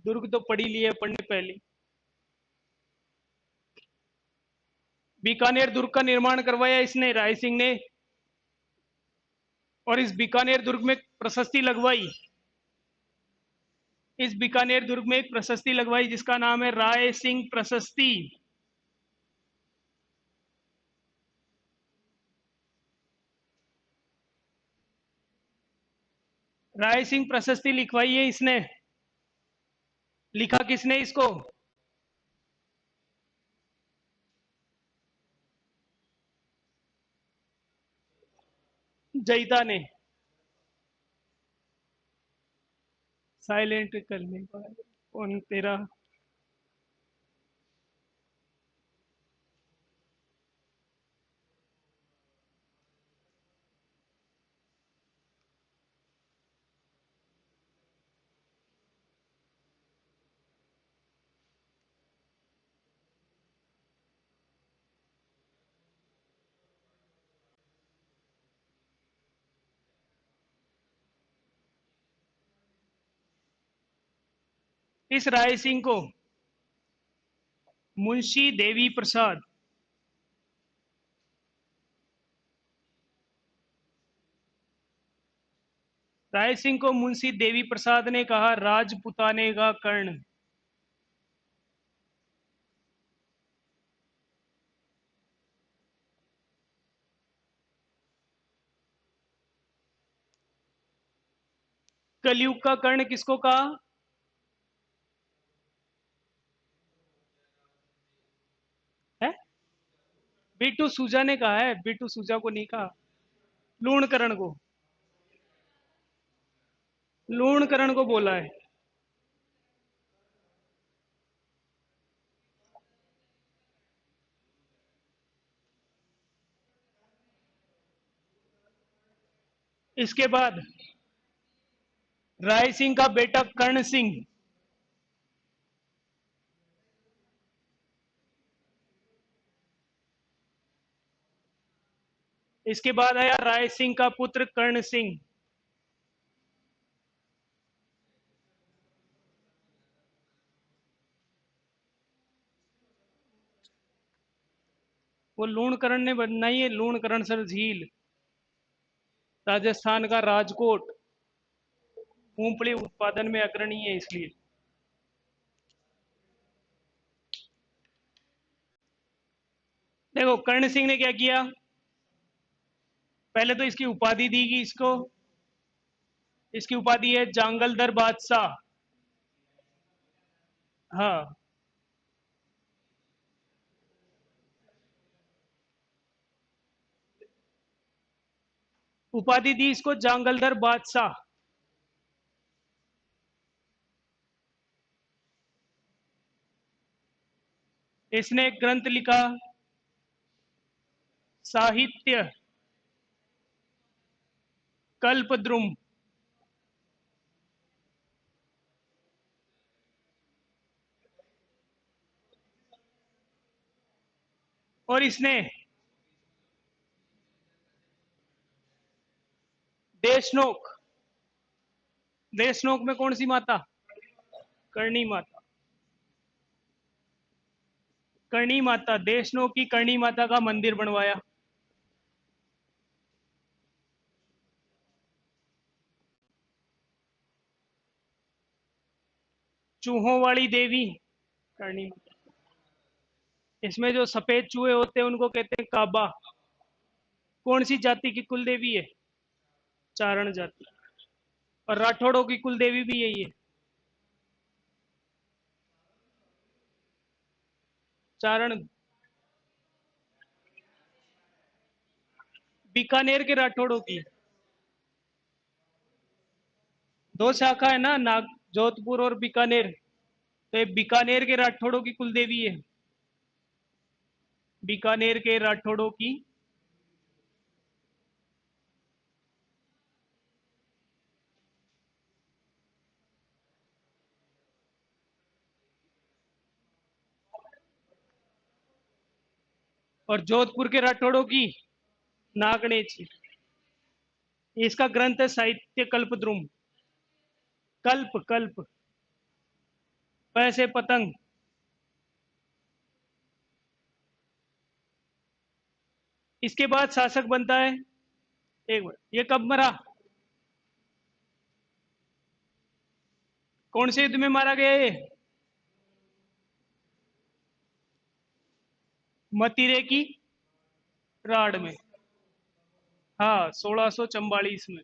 दुर्ग तो पढ़ी लिए अपन ने पहले। बीकानेर दुर्ग का निर्माण करवाया इसने राय सिंह ने, और इस बीकानेर दुर्ग में प्रशस्ति लगवाई। इस बीकानेर दुर्ग में एक प्रशस्ति लगवाई जिसका नाम है राय सिंह प्रशस्ति। राय सिंह प्रशस्ति लिखवाई है इसने। लिखा किसने इसको। जयिता ने। साइलेंट करने का कौन तेरा। इस राय सिंह को मुंशी देवी प्रसाद, राय सिंह को मुंशी देवी प्रसाद ने कहा राजपुताने का कर्ण। कलयुग का कर्ण किसको कहा। है बीटू सूजा ने कहा है, बीटू सूजा को नहीं कहा। लूणकरण को, लूणकरण को बोला है। इसके बाद राय सिंह का बेटा कर्ण सिंह, इसके बाद आया राय सिंह का पुत्र कर्ण सिंह। वो लूणकरण ने बनाई है, लूणकरण झील, राजस्थान का राजकोट मूंगफली उत्पादन में अग्रणी है इसलिए। देखो कर्ण सिंह ने क्या किया, पहले तो इसकी उपाधि दी गई इसको, इसकी उपाधि है जांगलदर बादशाह। हाँ, उपाधि दी इसको जांगलदर बादशाह। इसने एक ग्रंथ लिखा, साहित्य कल्पद्रुम। और इसने देशनोक, देशनोक में कौन सी माता, करणी माता, करणी माता, देशनोक की करणी माता का मंदिर बनवाया। चूहों वाली देवी करणी माता। इसमें जो सफेद चूहे होते हैं उनको कहते हैं काबा। कौन सी जाति की कुल देवी है, चारण जाति। और राठौड़ों की कुल देवी भी यही है, चारण। बीकानेर के राठौड़ों की दो शाखा है ना, नाग जोधपुर और बीकानेर, तो ये बीकानेर के राठौड़ों की कुल देवी है, बीकानेर के राठौड़ों की। और जोधपुर के राठौड़ों की नागणेची। इसका ग्रंथ है साहित्य कल्पद्रुम। कल्प कल्प, पैसे पतंग। इसके बाद शासक बनता है, एक बार ये कब मरा, कौन से युद्ध में मारा गया ये, मतिरे की राड़ में। हाँ, 1644 में।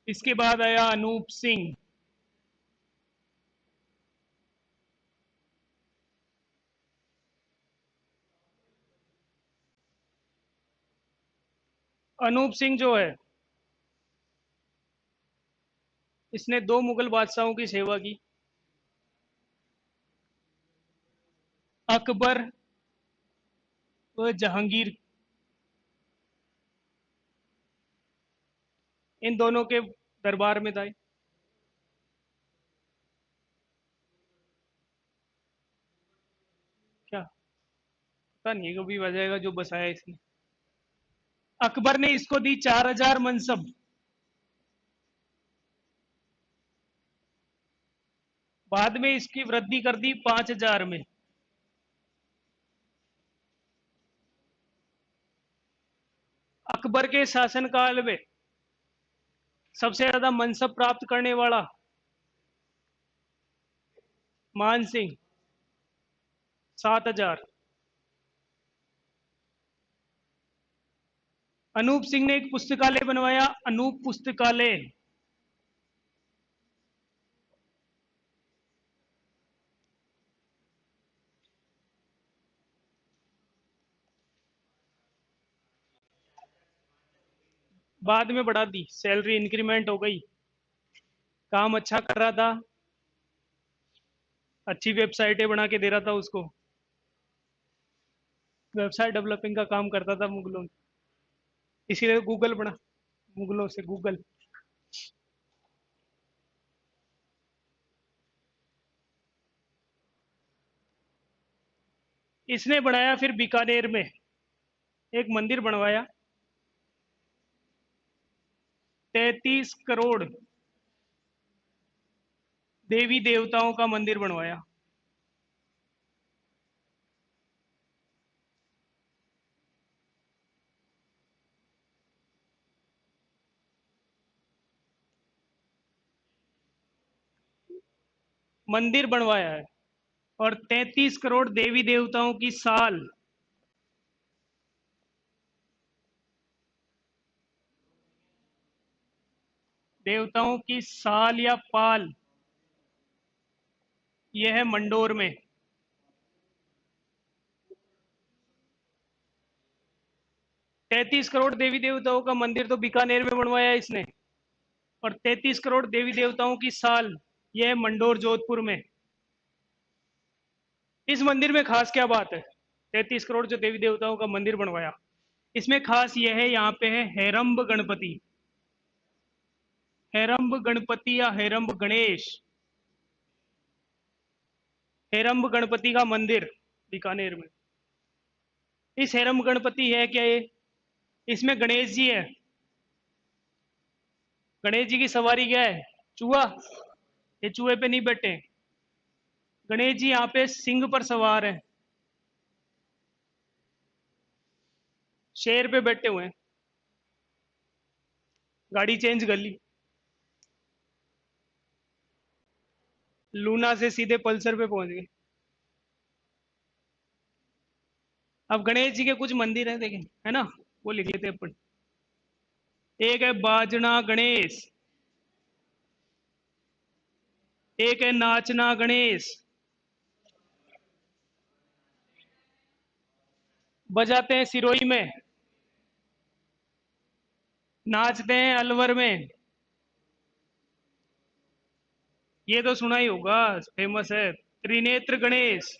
इसके बाद आया अनूप सिंह। अनूप सिंह जो है, इसने दो मुगल बादशाहों की सेवा की, अकबर और जहांगीर। इन दोनों के दरबार में था। क्या पता नहीं, कभी बजाएगा जो बसाया इसने। अकबर ने इसको दी 4000 मनसब, बाद में इसकी वृद्धि कर दी 5000 में। अकबर के शासनकाल में सबसे ज्यादा मनसब प्राप्त करने वाला मान सिंह, 7000। अनूप सिंह ने एक पुस्तकालय बनवाया, अनूप पुस्तकालय। बाद में बढ़ा दी, सैलरी इंक्रीमेंट हो गई, काम अच्छा कर रहा था, अच्छी वेबसाइटें बना के दे रहा था उसको, वेबसाइट डेवलपिंग का काम करता था मुगलों में, इसीलिए गूगल बना, मुगलों से गूगल। इसने बनाया फिर बीकानेर में एक मंदिर बनवाया, 33 करोड़ देवी देवताओं का मंदिर बनवाया। मंदिर बनवाया है, और 33 करोड़ देवी देवताओं की साल, देवताओं की साल या पाल, यह है मंडोर में। 33 करोड़ देवी देवताओं का मंदिर तो बीकानेर में बनवाया इसने, और 33 करोड़ देवी देवताओं की साल, यह है मंडोर जोधपुर में। इस मंदिर में खास क्या बात है? 33 करोड़ जो देवी देवताओं का मंदिर बनवाया, इसमें खास यह है, यहाँ पे है हेरंब गणपति। हेरंब गणपति या हेरंब गणेश, हेरंब गणपति का मंदिर बीकानेर में। इस हेरंब गणपति है क्या ये? इसमें गणेश जी है। गणेश जी की सवारी क्या है? चूहा। ये चूहे पे नहीं बैठे, गणेश जी यहाँ पे सिंह पर सवार है, शेर पे बैठे हुए हैं। गाड़ी चेंज कर ली, लूना से सीधे पल्सर पे पहुंच गए। अब गणेश जी के कुछ मंदिर हैं, देखें, है ना, वो लिख लेते हैं अपन। एक है बाजना गणेश, एक है नाचना गणेश, बजाते हैं सिरोही में, नाचते हैं अलवर में। ये तो सुना ही होगा, फेमस है। त्रिनेत्र गणेश,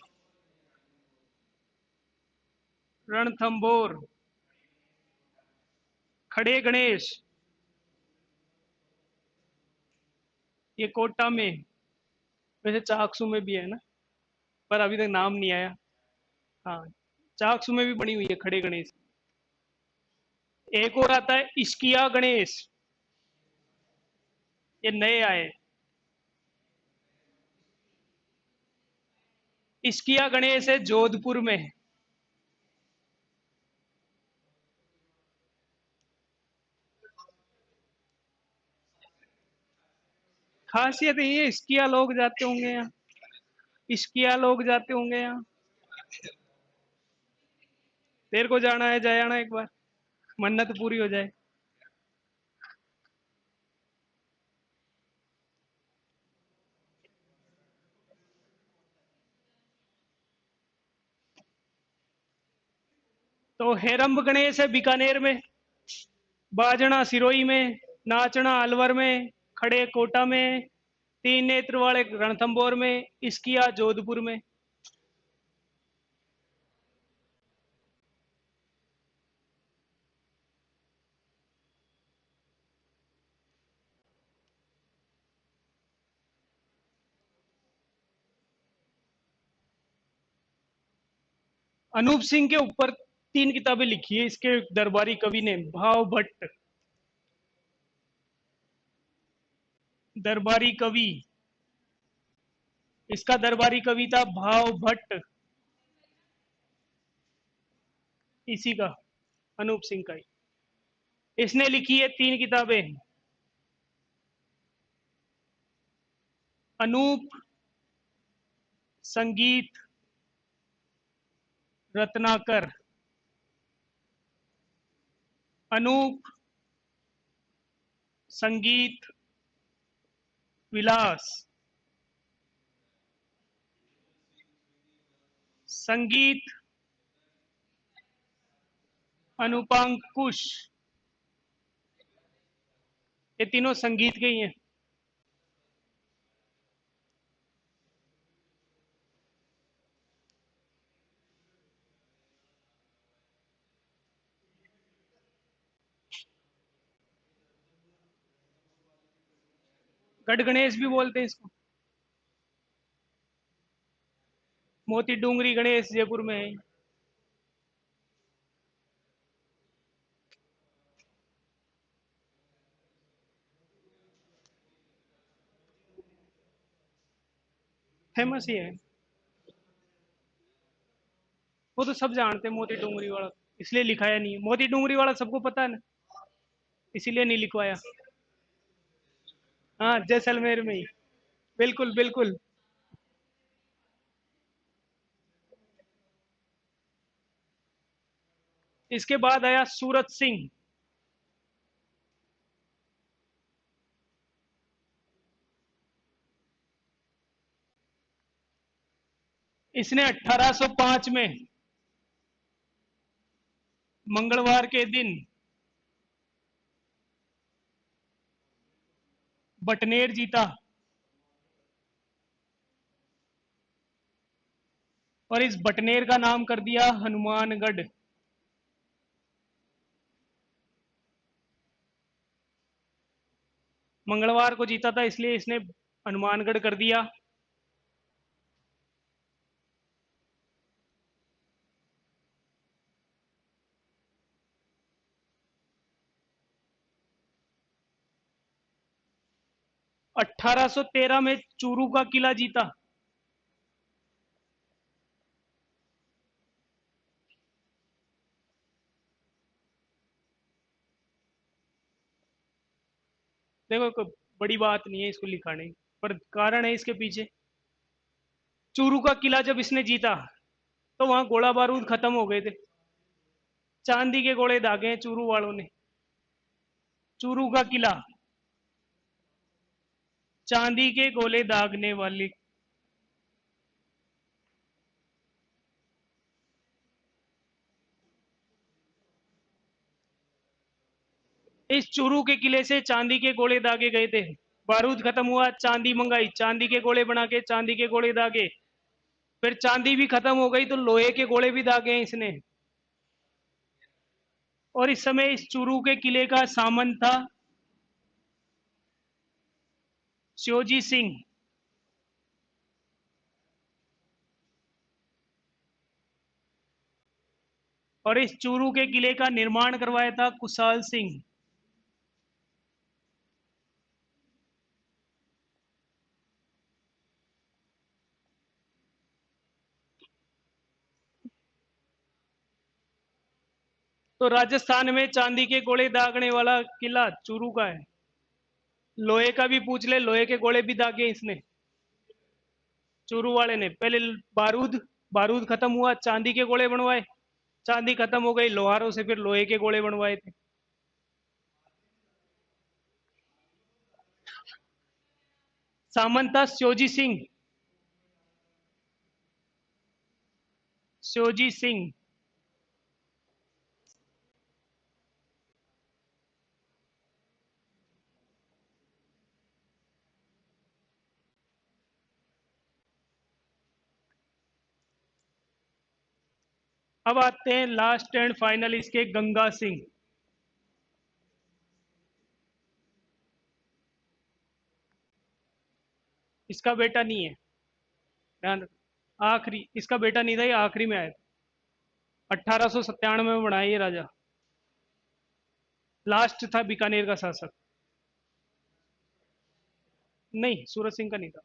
रणथंभौर, खड़े गणेश, ये कोटा में, वैसे चाकसू में भी है ना, पर अभी तक नाम नहीं आया। हाँ, चाकसू में भी बनी हुई है खड़े गणेश। एक और आता है इश्किया गणेश, ये नए आए। इश्किया गणेश है जोधपुर में। खासियत ये, इश्किया लोग जाते होंगे यहाँ, इश्किया लोग जाते होंगे यहाँ। तेरे को जाना है, जाए आना एक बार, मन्नत पूरी हो जाए। तो हेरंब गणेश है बीकानेर में, बाजना सिरोही में, नाचना अलवर में, खड़े कोटा में, तीन नेत्र वाले रणथंभौर में, इश्किया जोधपुर में। अनूप सिंह के ऊपर 3 किताबें लिखी है इसके दरबारी कवि ने, भाव भट्ट, दरबारी कवि। इसका दरबारी कवि था भाव भट्ट, इसी का, अनूप सिंह का ही। इसने लिखी है 3 किताबें, अनूप, संगीत, रत्नाकर। अनूप, संगीत, विलास, संगीत, अनुपांकुश, ये तीनों संगीत के ही हैं। गढ़ गणेश भी बोलते हैं इसको। मोती डूंगरी गणेश जयपुर में है। फेमस ही है। वो तो सब जानते हैं मोती डूंगरी वाला, इसलिए लिखाया नहीं है। मोती डूंगरी वाला सबको पता है ना, इसीलिए नहीं लिखवाया। हाँ, जैसलमेर में ही। बिल्कुल बिल्कुल। इसके बाद आया सूरत सिंह। इसने 1805 में मंगलवार के दिन बटनेर जीता, और इस बटनेर का नाम कर दिया हनुमानगढ़। मंगलवार को जीता था इसलिए इसने हनुमानगढ़ कर दिया। अठारह सौ तेरह में चूरू का किला जीता। देखो, कोई बड़ी बात नहीं है इसको लिखाने की, पर कारण है इसके पीछे। चूरू का किला जब इसने जीता तो वहां गोला बारूद खत्म हो गए थे। चांदी के गोले दागे हैं चूरू वालों ने। चूरू का किला चांदी के गोले दागने वाले। इस चूरू के किले से चांदी के गोले दागे गए थे। बारूद खत्म हुआ, चांदी मंगाई, चांदी के गोले बना के चांदी के गोले दागे। फिर चांदी भी खत्म हो गई तो लोहे के गोले भी दागे हैं इसने। और इस समय इस चूरू के किले का सामंत था श्योजी सिंह। और इस चूरू के किले का निर्माण करवाया था कुशाल सिंह। तो राजस्थान में चांदी के गोले दागने वाला किला चूरू का है। लोहे का भी पूछ ले, लोहे के गोले भी दागे इसने चूरू वाले ने। पहले बारूद बारूद खत्म हुआ, चांदी के गोले बनवाए। चांदी खत्म हो गई, लोहारों से फिर लोहे के गोले बनवाए थे। सामंत था श्योजी सिंह। श्योजी सिंह। अब आते हैं लास्ट एंड फाइनल इसके, गंगा सिंह। इसका बेटा नहीं है, ध्यान रखना। आखिरी इसका बेटा नहीं था, ये आखिरी में आया था। 1897 में बनाया ये राजा। लास्ट था बीकानेर का शासक। नहीं, सूरज सिंह का नहीं था।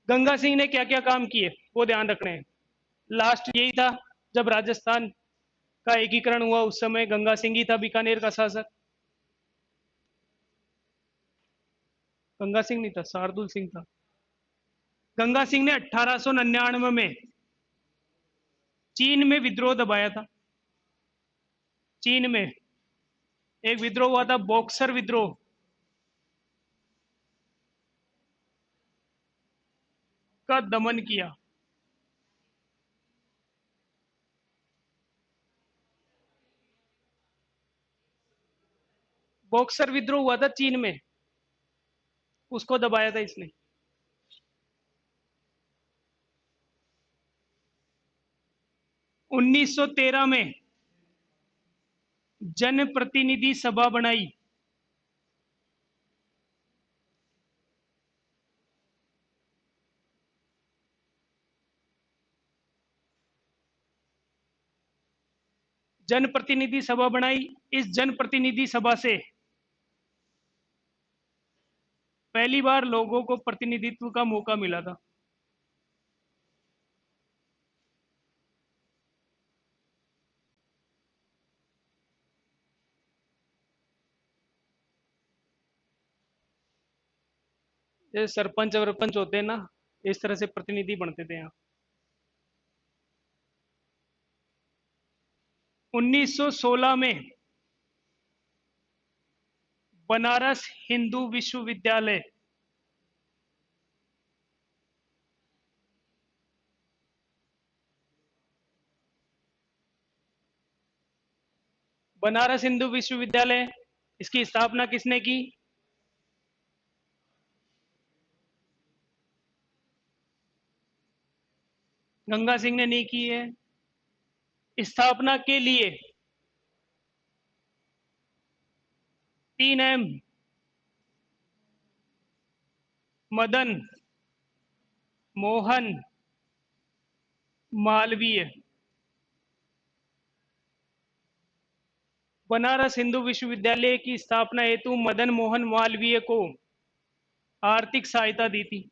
गंगा सिंह ने क्या क्या काम किए वो ध्यान रखने हैं। लास्ट यही था जब राजस्थान का एकीकरण हुआ, उस समय गंगा सिंह ही था बीकानेर का शासक। गंगा सिंह नहीं था, शार्दुल सिंह था। गंगा सिंह ने 1899 में चीन में विद्रोह दबाया था। चीन में एक विद्रोह हुआ था, बॉक्सर विद्रोह। का दमन किया। बॉक्सर विद्रोह हुआ था चीन में, उसको दबाया था इसने। 1913 में जन प्रतिनिधि सभा बनाई। जनप्रतिनिधि सभा बनाई। इस जनप्रतिनिधि सभा से पहली बार लोगों को प्रतिनिधित्व का मौका मिला था। जैसे सरपंच और सरपंच होते हैं ना, इस तरह से प्रतिनिधि बनते थे यहाँ। 1916 में बनारस हिंदू विश्वविद्यालय बनारस हिंदू विश्वविद्यालय इसकी स्थापना किसने की? गंगा सिंह ने नहीं की है। स्थापना के लिए 3 M मदन मोहन मालवीय। बनारस हिंदू विश्वविद्यालय की स्थापना हेतु मदन मोहन मालवीय को आर्थिक सहायता दी थी।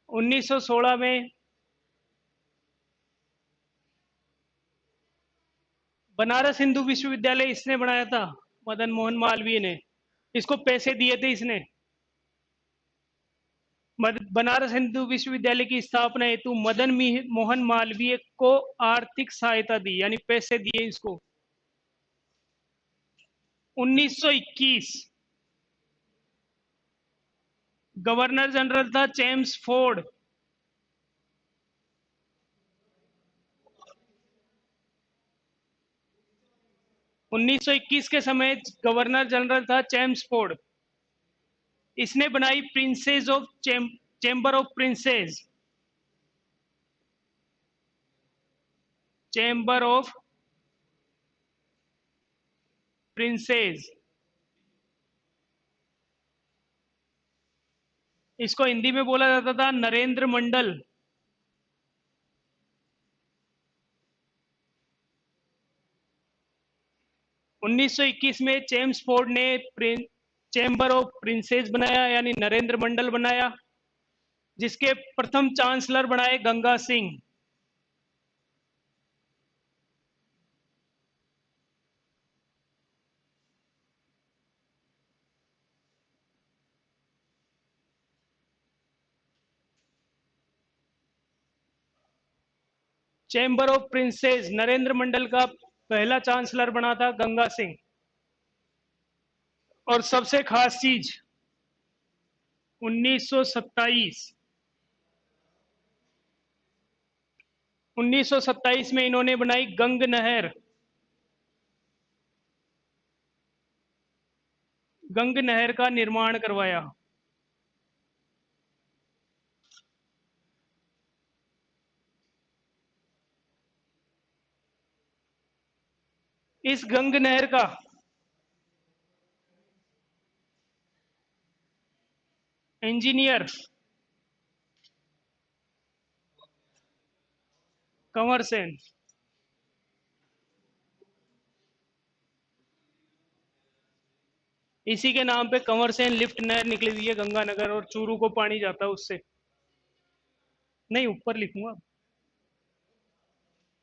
उन्नीस सौ सोलह में बनारस हिंदू विश्वविद्यालय इसने बनाया था, मदन मोहन मालवीय ने। इसको पैसे दिए थे इसने। बनारस हिंदू विश्वविद्यालय की स्थापना हेतु मदन मोहन मालवीय को आर्थिक सहायता दी, यानी पैसे दिए इसको। 1921 गवर्नर जनरल था जेम्स फोर्ड। 1921 के समय गवर्नर जनरल था जेम्स फोर्ड। इसने बनाई princess of chamber of princess, chamber of princess. इसको हिंदी में बोला जाता था नरेंद्र मंडल। 1921 में जेम्स फोर्ड ने चैम्बर ऑफ प्रिंसेस बनाया, यानी नरेंद्र मंडल बनाया, जिसके प्रथम चांसलर बनाए Ganga Singh. Chamber of Princes Narendra Mandal का पहला चांसलर बना था गंगा सिंह। और सबसे खास चीज 1927 में इन्होंने बनाई गंग नहर। गंग नहर का निर्माण करवाया। इस गंग नहर का इंजीनियर कंवर सेन। इसी के नाम पे कंवर सेन लिफ्ट नहर निकली हुई है गंगानगर, और चूरू को पानी जाता है उससे। नहीं, ऊपर लिखूंगा।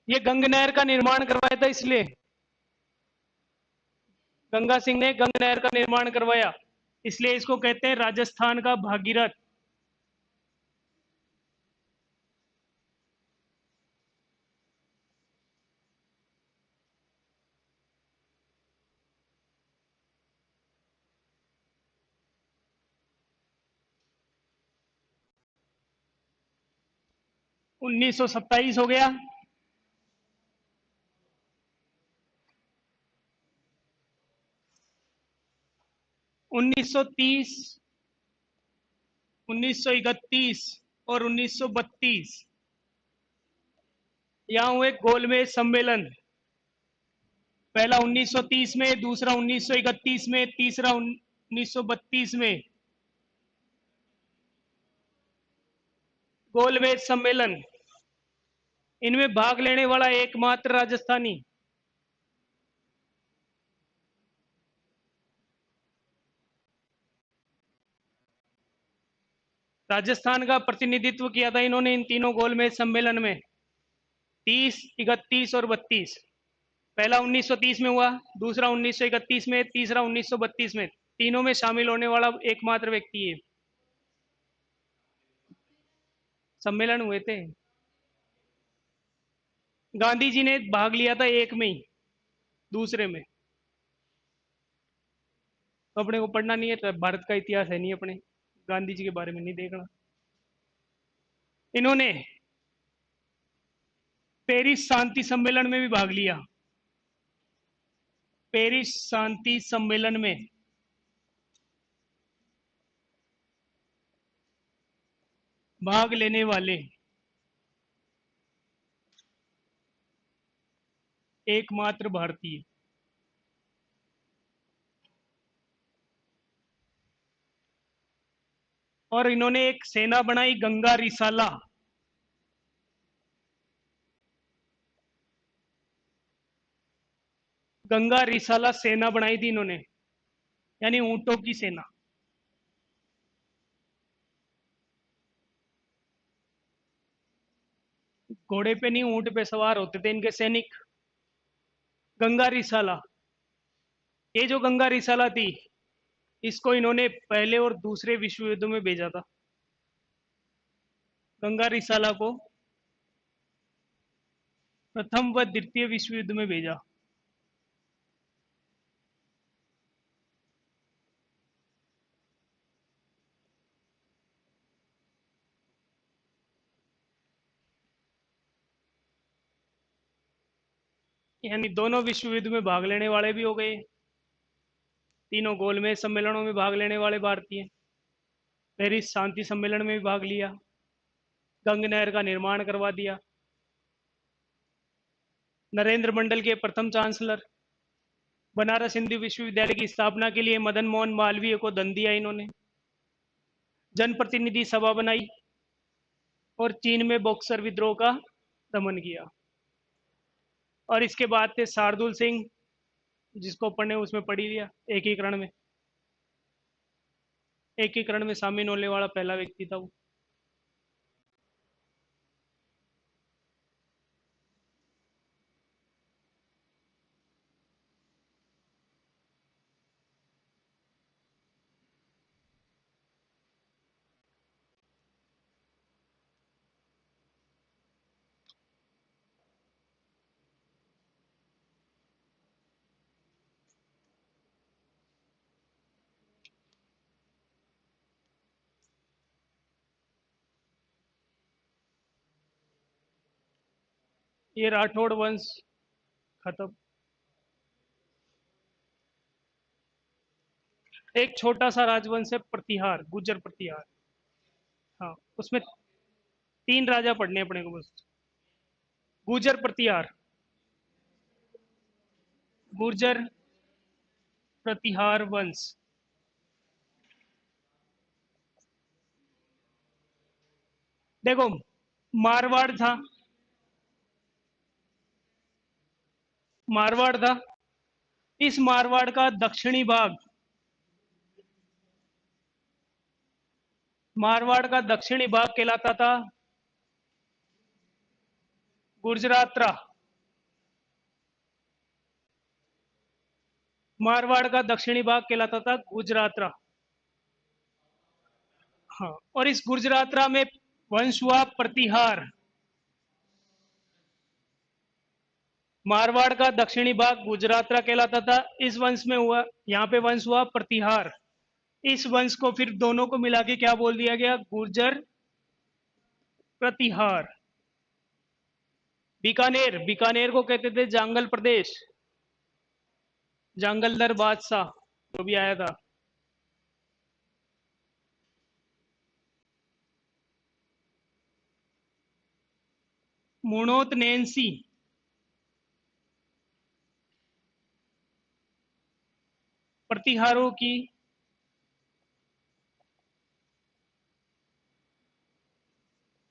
ये गंग नहर का निर्माण करवाया था, इसलिए गंगा सिंह ने गंग नहर का निर्माण करवाया, इसलिए इसको कहते हैं राजस्थान का भागीरथ। उन्नीस सौ सत्ताईस हो गया। 1930, 1931 और 1932 यहाँ हुए गोलमेज सम्मेलन, पहला 1930 में, दूसरा 1931 में, तीसरा 1932 में। गोलमेज सम्मेलन, इनमें भाग लेने वाला एकमात्र राजस्थानी। राजस्थान का प्रतिनिधित्व किया था इन्होंने इन तीनों गोलमेज सम्मेलन में, 30, 31 और 32। पहला 1930 में हुआ, दूसरा 1931 में, तीसरा 1932 में। तीनों में शामिल होने वाला एकमात्र व्यक्ति है। सम्मेलन हुए थे। गांधी जी ने भाग लिया था एक में ही, दूसरे में तो अपने को पढ़ना नहीं है, तो भारत का इतिहास है नहीं अपने, गांधी जी के बारे में नहीं देखना। इन्होंने पेरिस शांति सम्मेलन में भी भाग लिया। पेरिस शांति सम्मेलन में भाग लेने वाले एकमात्र भारतीय। और इन्होंने एक सेना बनाई, गंगा रिसाला। गंगा रिसाला सेना बनाई थी इन्होंने, यानी ऊंटों की सेना। घोड़े पे नहीं, ऊंट पे सवार होते थे इनके सैनिक। गंगा रिसाला, ये जो गंगा रिसाला थी, इसको इन्होंने पहले और दूसरे विश्व युद्ध में भेजा था। गंगा रिसाला को प्रथम व द्वितीय विश्व युद्ध में भेजा। यानी दोनों विश्व युद्ध में भाग लेने वाले भी हो गए, तीनों गोलमेज सम्मेलनों में भाग लेने वाले भारतीय। पेरिस शांति सम्मेलन में भी भाग लिया, गंग नहर का निर्माण करवा दिया, नरेंद्र मंडल के प्रथम चांसलर, बनारस हिंदू विश्वविद्यालय की स्थापना के लिए मदन मोहन मालवीय को धन दिया इन्होंने, जनप्रतिनिधि सभा बनाई और चीन में बॉक्सर विद्रोह का दमन किया। और इसके बाद थे शार्दुल सिंह, जिसको पढ़ने उसमें पढ़ी लिया, एकीकरण में, एकीकरण में शामिल होने वाला पहला व्यक्ति था वो। ये राठौड़ वंश खत्म। एक छोटा सा राजवंश है प्रतिहार, गुर्जर प्रतिहार। हाँ, उसमें 3 राजा पढ़ने अपने को बस। गुर्जर प्रतिहार, गुर्जर प्रतिहार वंश। देखो, मारवाड़ था, मारवाड़ था। इस मारवाड़ का दक्षिणी भाग, मारवाड़ का दक्षिणी भाग कहलाता था गुजरात्रा। मारवाड़ का दक्षिणी भाग कहलाता था गुजरात्रा। हाँ, और इस गुजरात्रा में वंश हुआ प्रतिहार। मारवाड़ का दक्षिणी भाग गुजरात्रा कहलाता था, इस वंश में हुआ, यहाँ पे वंश हुआ प्रतिहार। इस वंश को फिर दोनों को मिला के क्या बोल दिया गया, गुर्जर प्रतिहार। बीकानेर, बीकानेर को कहते थे जांगल प्रदेश, जांगलदर बादशाह जो भी आया था। मुणोत नैन्सी प्रतिहारों की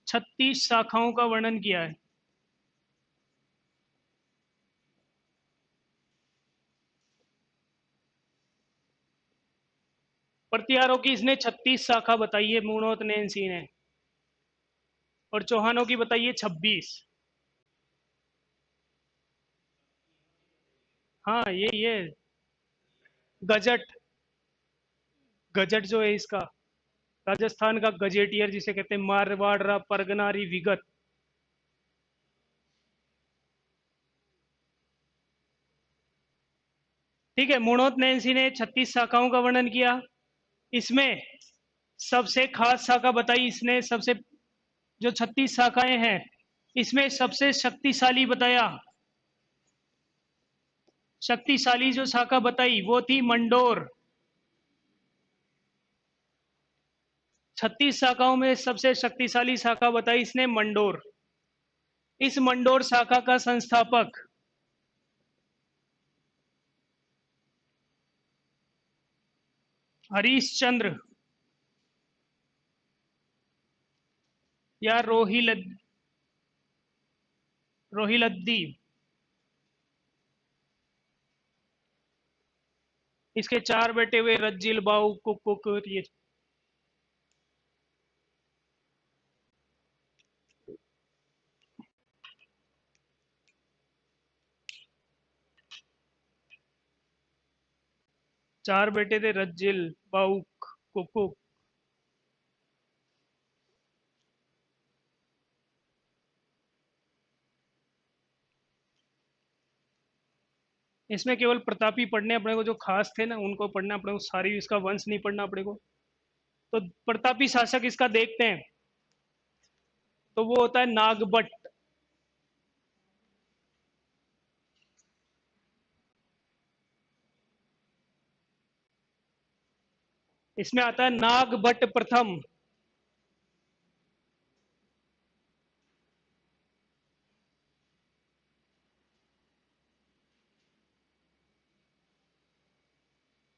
36 शाखाओं का वर्णन किया है। प्रतिहारों की इसने 36 शाखा बताई है मुणोत नैन्सी ने, और चौहानों की बताई है 26। हाँ ये गजट, गजट जो है इसका, राजस्थान का गजेटियर जिसे कहते हैं, मारवाड़ परगनारी विगत। ठीक है, मुणोत नैन्सी ने 36 शाखाओं का वर्णन किया। इसमें सबसे खास शाखा बताई इसने, सबसे जो 36 शाखाएं हैं इसमें सबसे शक्तिशाली बताया, शक्तिशाली जो शाखा बताई वो थी मंडोर। 36 शाखाओं में सबसे शक्तिशाली शाखा बताई इसने मंडोर। इस मंडोर शाखा का संस्थापक हरीशचंद्र या रोहिलद्दी, इसके 4 बेटे हुए, रज्जिल, बाऊ, कुक, ये 4 बेटे थे, रज्जिल, बाउक, कुक। इसमें केवल प्रतापी पढ़ने अपने को, जो खास थे ना उनको पढ़ना अपने को, सारी इसका वंश नहीं पढ़ना अपने को। तो प्रतापी शासक इसका देखते हैं तो वो होता है नागभट्ट। इसमें आता है नागभट्ट प्रथम।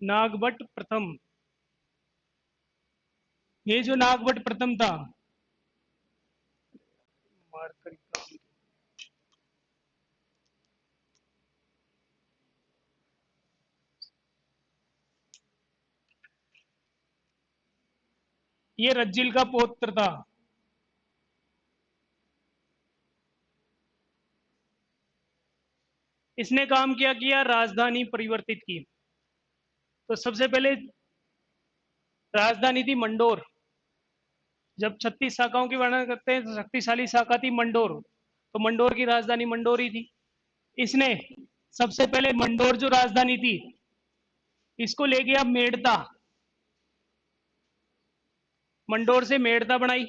नागभट्ट प्रथम, ये जो नागभट्ट प्रथम था, मारकर काम, ये रज्जिल का पौत्र था। इसने काम क्या किया, राजधानी परिवर्तित की। तो सबसे पहले राजधानी थी मंडोर। जब 36 शाखाओं की वर्णन करते हैं तो शक्तिशाली शाखा थी मंडोर, तो मंडोर की राजधानी मंडोर ही थी। इसने सबसे पहले मंडोर जो राजधानी थी इसको ले गया मेड़ता, मंडोर से मेड़ता बनाई।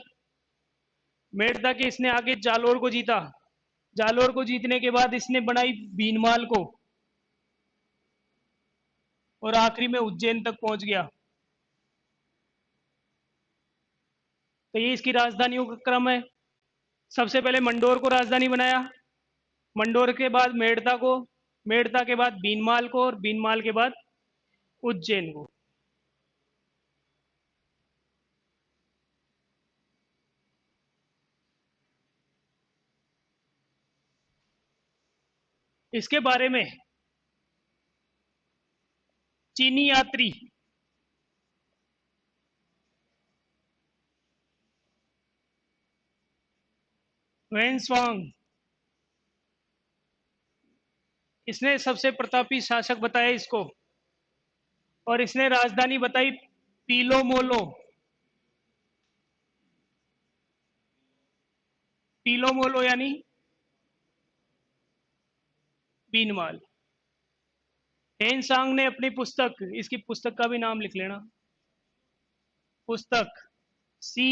मेड़ता के इसने आगे जालोर को जीता, जालोर को जीतने के बाद इसने बनाई भीनमाल को, और आखिरी में उज्जैन तक पहुंच गया। तो ये इसकी राजधानियों का क्रम है। सबसे पहले मंडोर को राजधानी बनाया, मंडोर के बाद मेड़ता को, मेड़ता के बाद भीनमाल को, और भीनमाल के बाद उज्जैन को। इसके बारे में चीनी यात्री वेन्सवांग, इसने सबसे प्रतापी शासक बताया इसको, और इसने राजधानी बताई पीलो मोलो। पीलो मोलो यानी बीनमाल। हेनसांग ने अपनी पुस्तक, इसकी पुस्तक का भी नाम लिख लेना, पुस्तक सी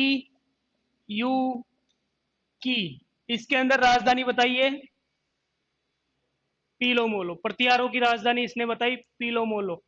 यू की, इसके अंदर राजधानी बताइए पीलो मोलो। प्रतिहारों की राजधानी इसने बताई पीलो मोलो।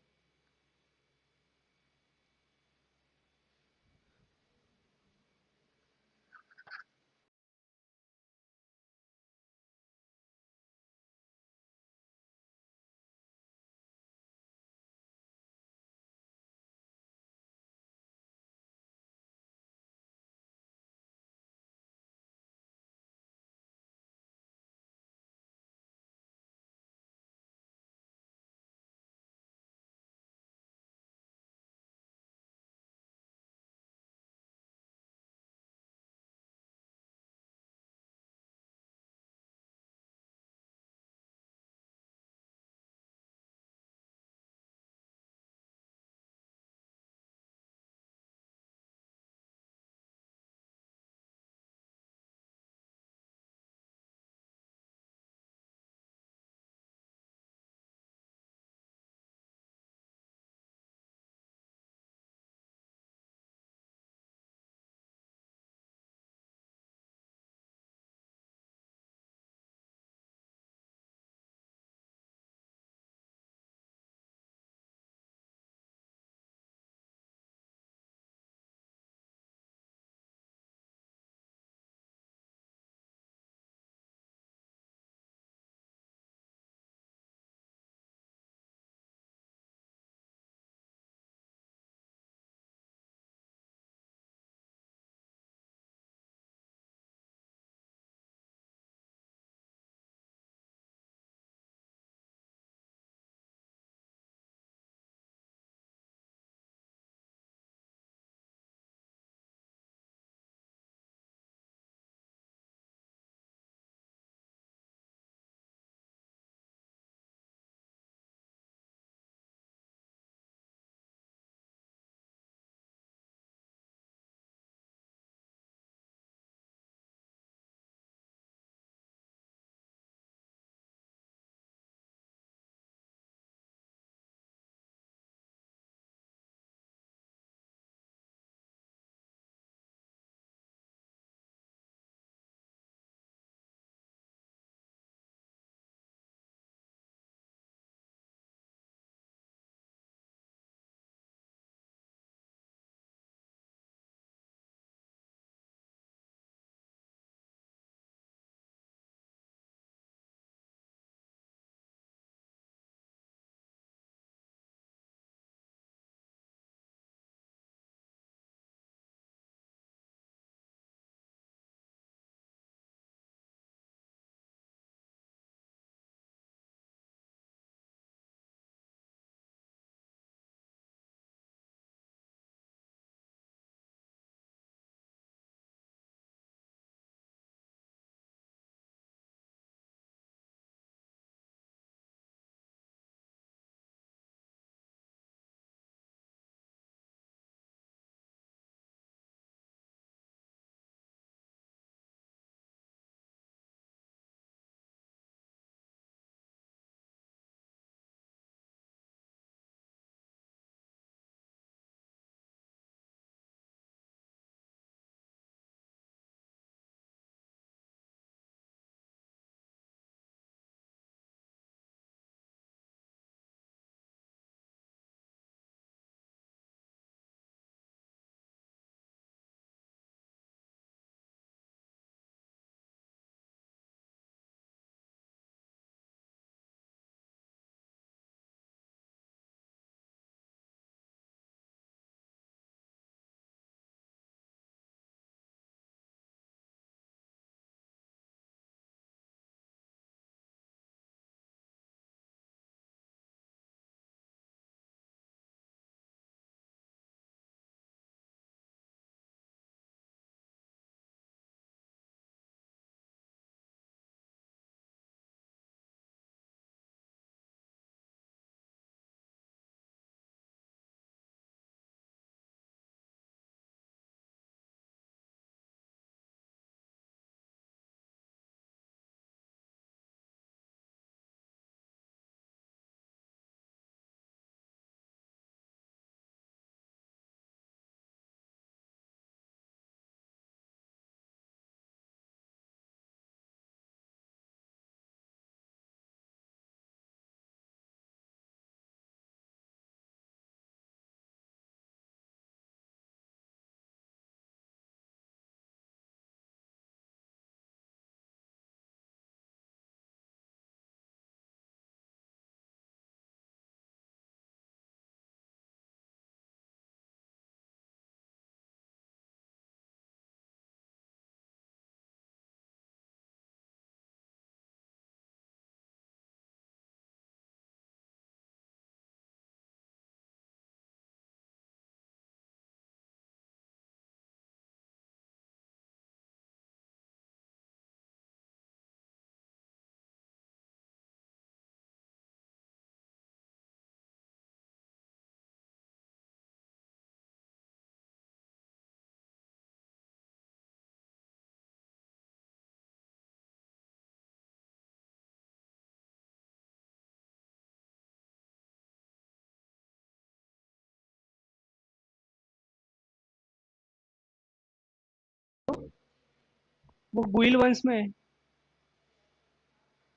वो गुइल वंश में है।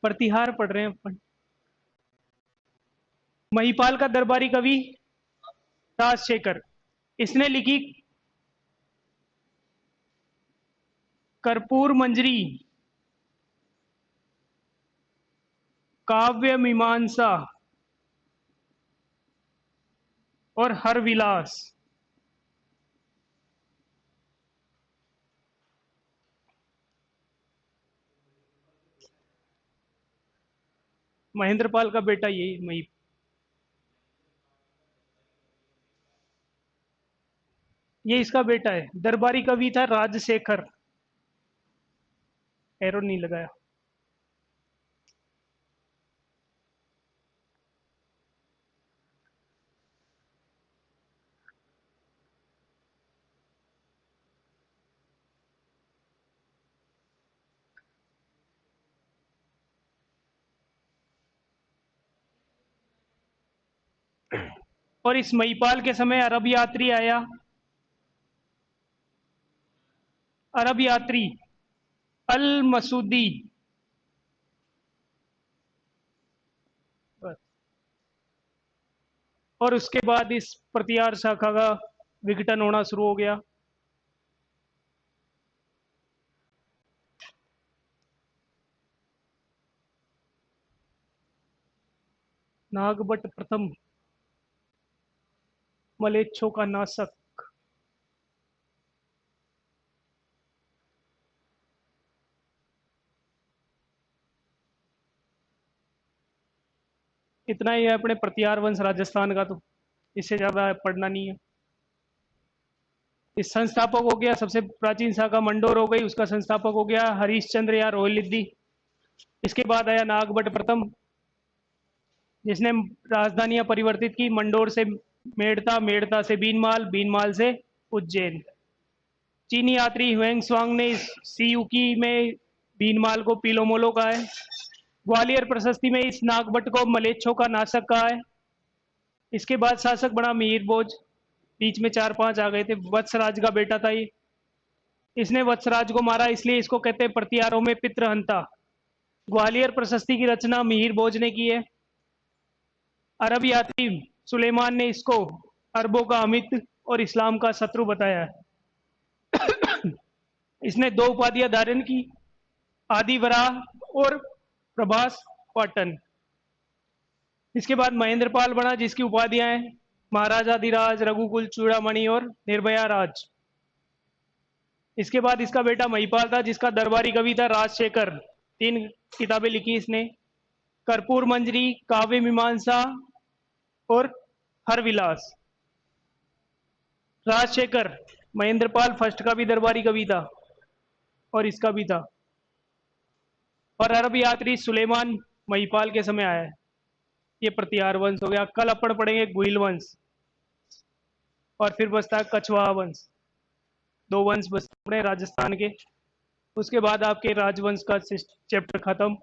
प्रतिहार पढ़ रहे हैं अपन। महिपाल का दरबारी कवि राजशेखर। इसने लिखी कर्पूर मंजरी, काव्य मीमांसा और हर विलास। महेंद्रपाल का बेटा यही मही। ये इसका बेटा है। दरबारी कवि था राजशेखर। एरो नहीं लगाया। और इस महिपाल के समय अरब यात्री आया। अरब यात्री अल मसूदी। और उसके बाद इस प्रतिहार शाखा का विघटन होना शुरू हो गया। नागभट्ट प्रथम मलेच्छों का नाशक। इतना ही है अपने प्रतिहार वंश राजस्थान का, तो इससे ज्यादा पढ़ना नहीं है। इस संस्थापक हो गया, सबसे प्राचीन शाखा मंडोर हो गई, उसका संस्थापक हो गया हरीशचंद्र या रोहिलिद्दी। इसके बाद आया नागभट्ट प्रथम, जिसने राजधानियां परिवर्तित की। मंडोर से मेड़ता, मेड़ता से बीनमाल, बीनमाल से उज्जैन। चीनी यात्री हुएंग स्वांग ने इस सीयूकी में बीनमाल को पीलोमोलो कहा है। ग्वालियर प्रशस्ति में इस नागभट्ट को मलेच्छों का नाशक कहा है। इसके बाद शासक बना मिहिर भोज। बीच में 4-5 आ गए थे। वत्सराज का बेटा था ये। इसने वत्सराज को मारा, इसलिए इसको कहते हैं प्रतिहारों में पितृहंता। ग्वालियर प्रशस्ति की रचना मिहिर भोज ने की है। अरब यात्री सुलेमान ने इसको अरबों का अमित और इस्लाम का शत्रु बताया है। इसने 2 उपाधियां धारण की, आदि वराह और प्रभास पाटन। इसके बाद महेंद्रपाल बना, जिसकी उपाधियां हैं महाराजाधिराज, रघुकुल चूड़ामणि और निर्भया राज। इसके बाद इसका बेटा महिपाल था, जिसका दरबारी कवि था राजशेखर। 3 किताबें लिखी इसने, कर्पूर मंजरी, काव्य मीमांसा और हर विलास। राजशेखर महेंद्रपाल फर्स्ट का भी दरबारी कवि था और इसका भी था। और अरब यात्री सुलेमान महिपाल के समय आया है। ये प्रतिहार वंश हो गया। कल अपन पढ़ेंगे गुइल वंश और फिर बसता है कछवाहा वंश। 2 वंश बसते हैं राजस्थान के। उसके बाद आपके राजवंश का चैप्टर खत्म।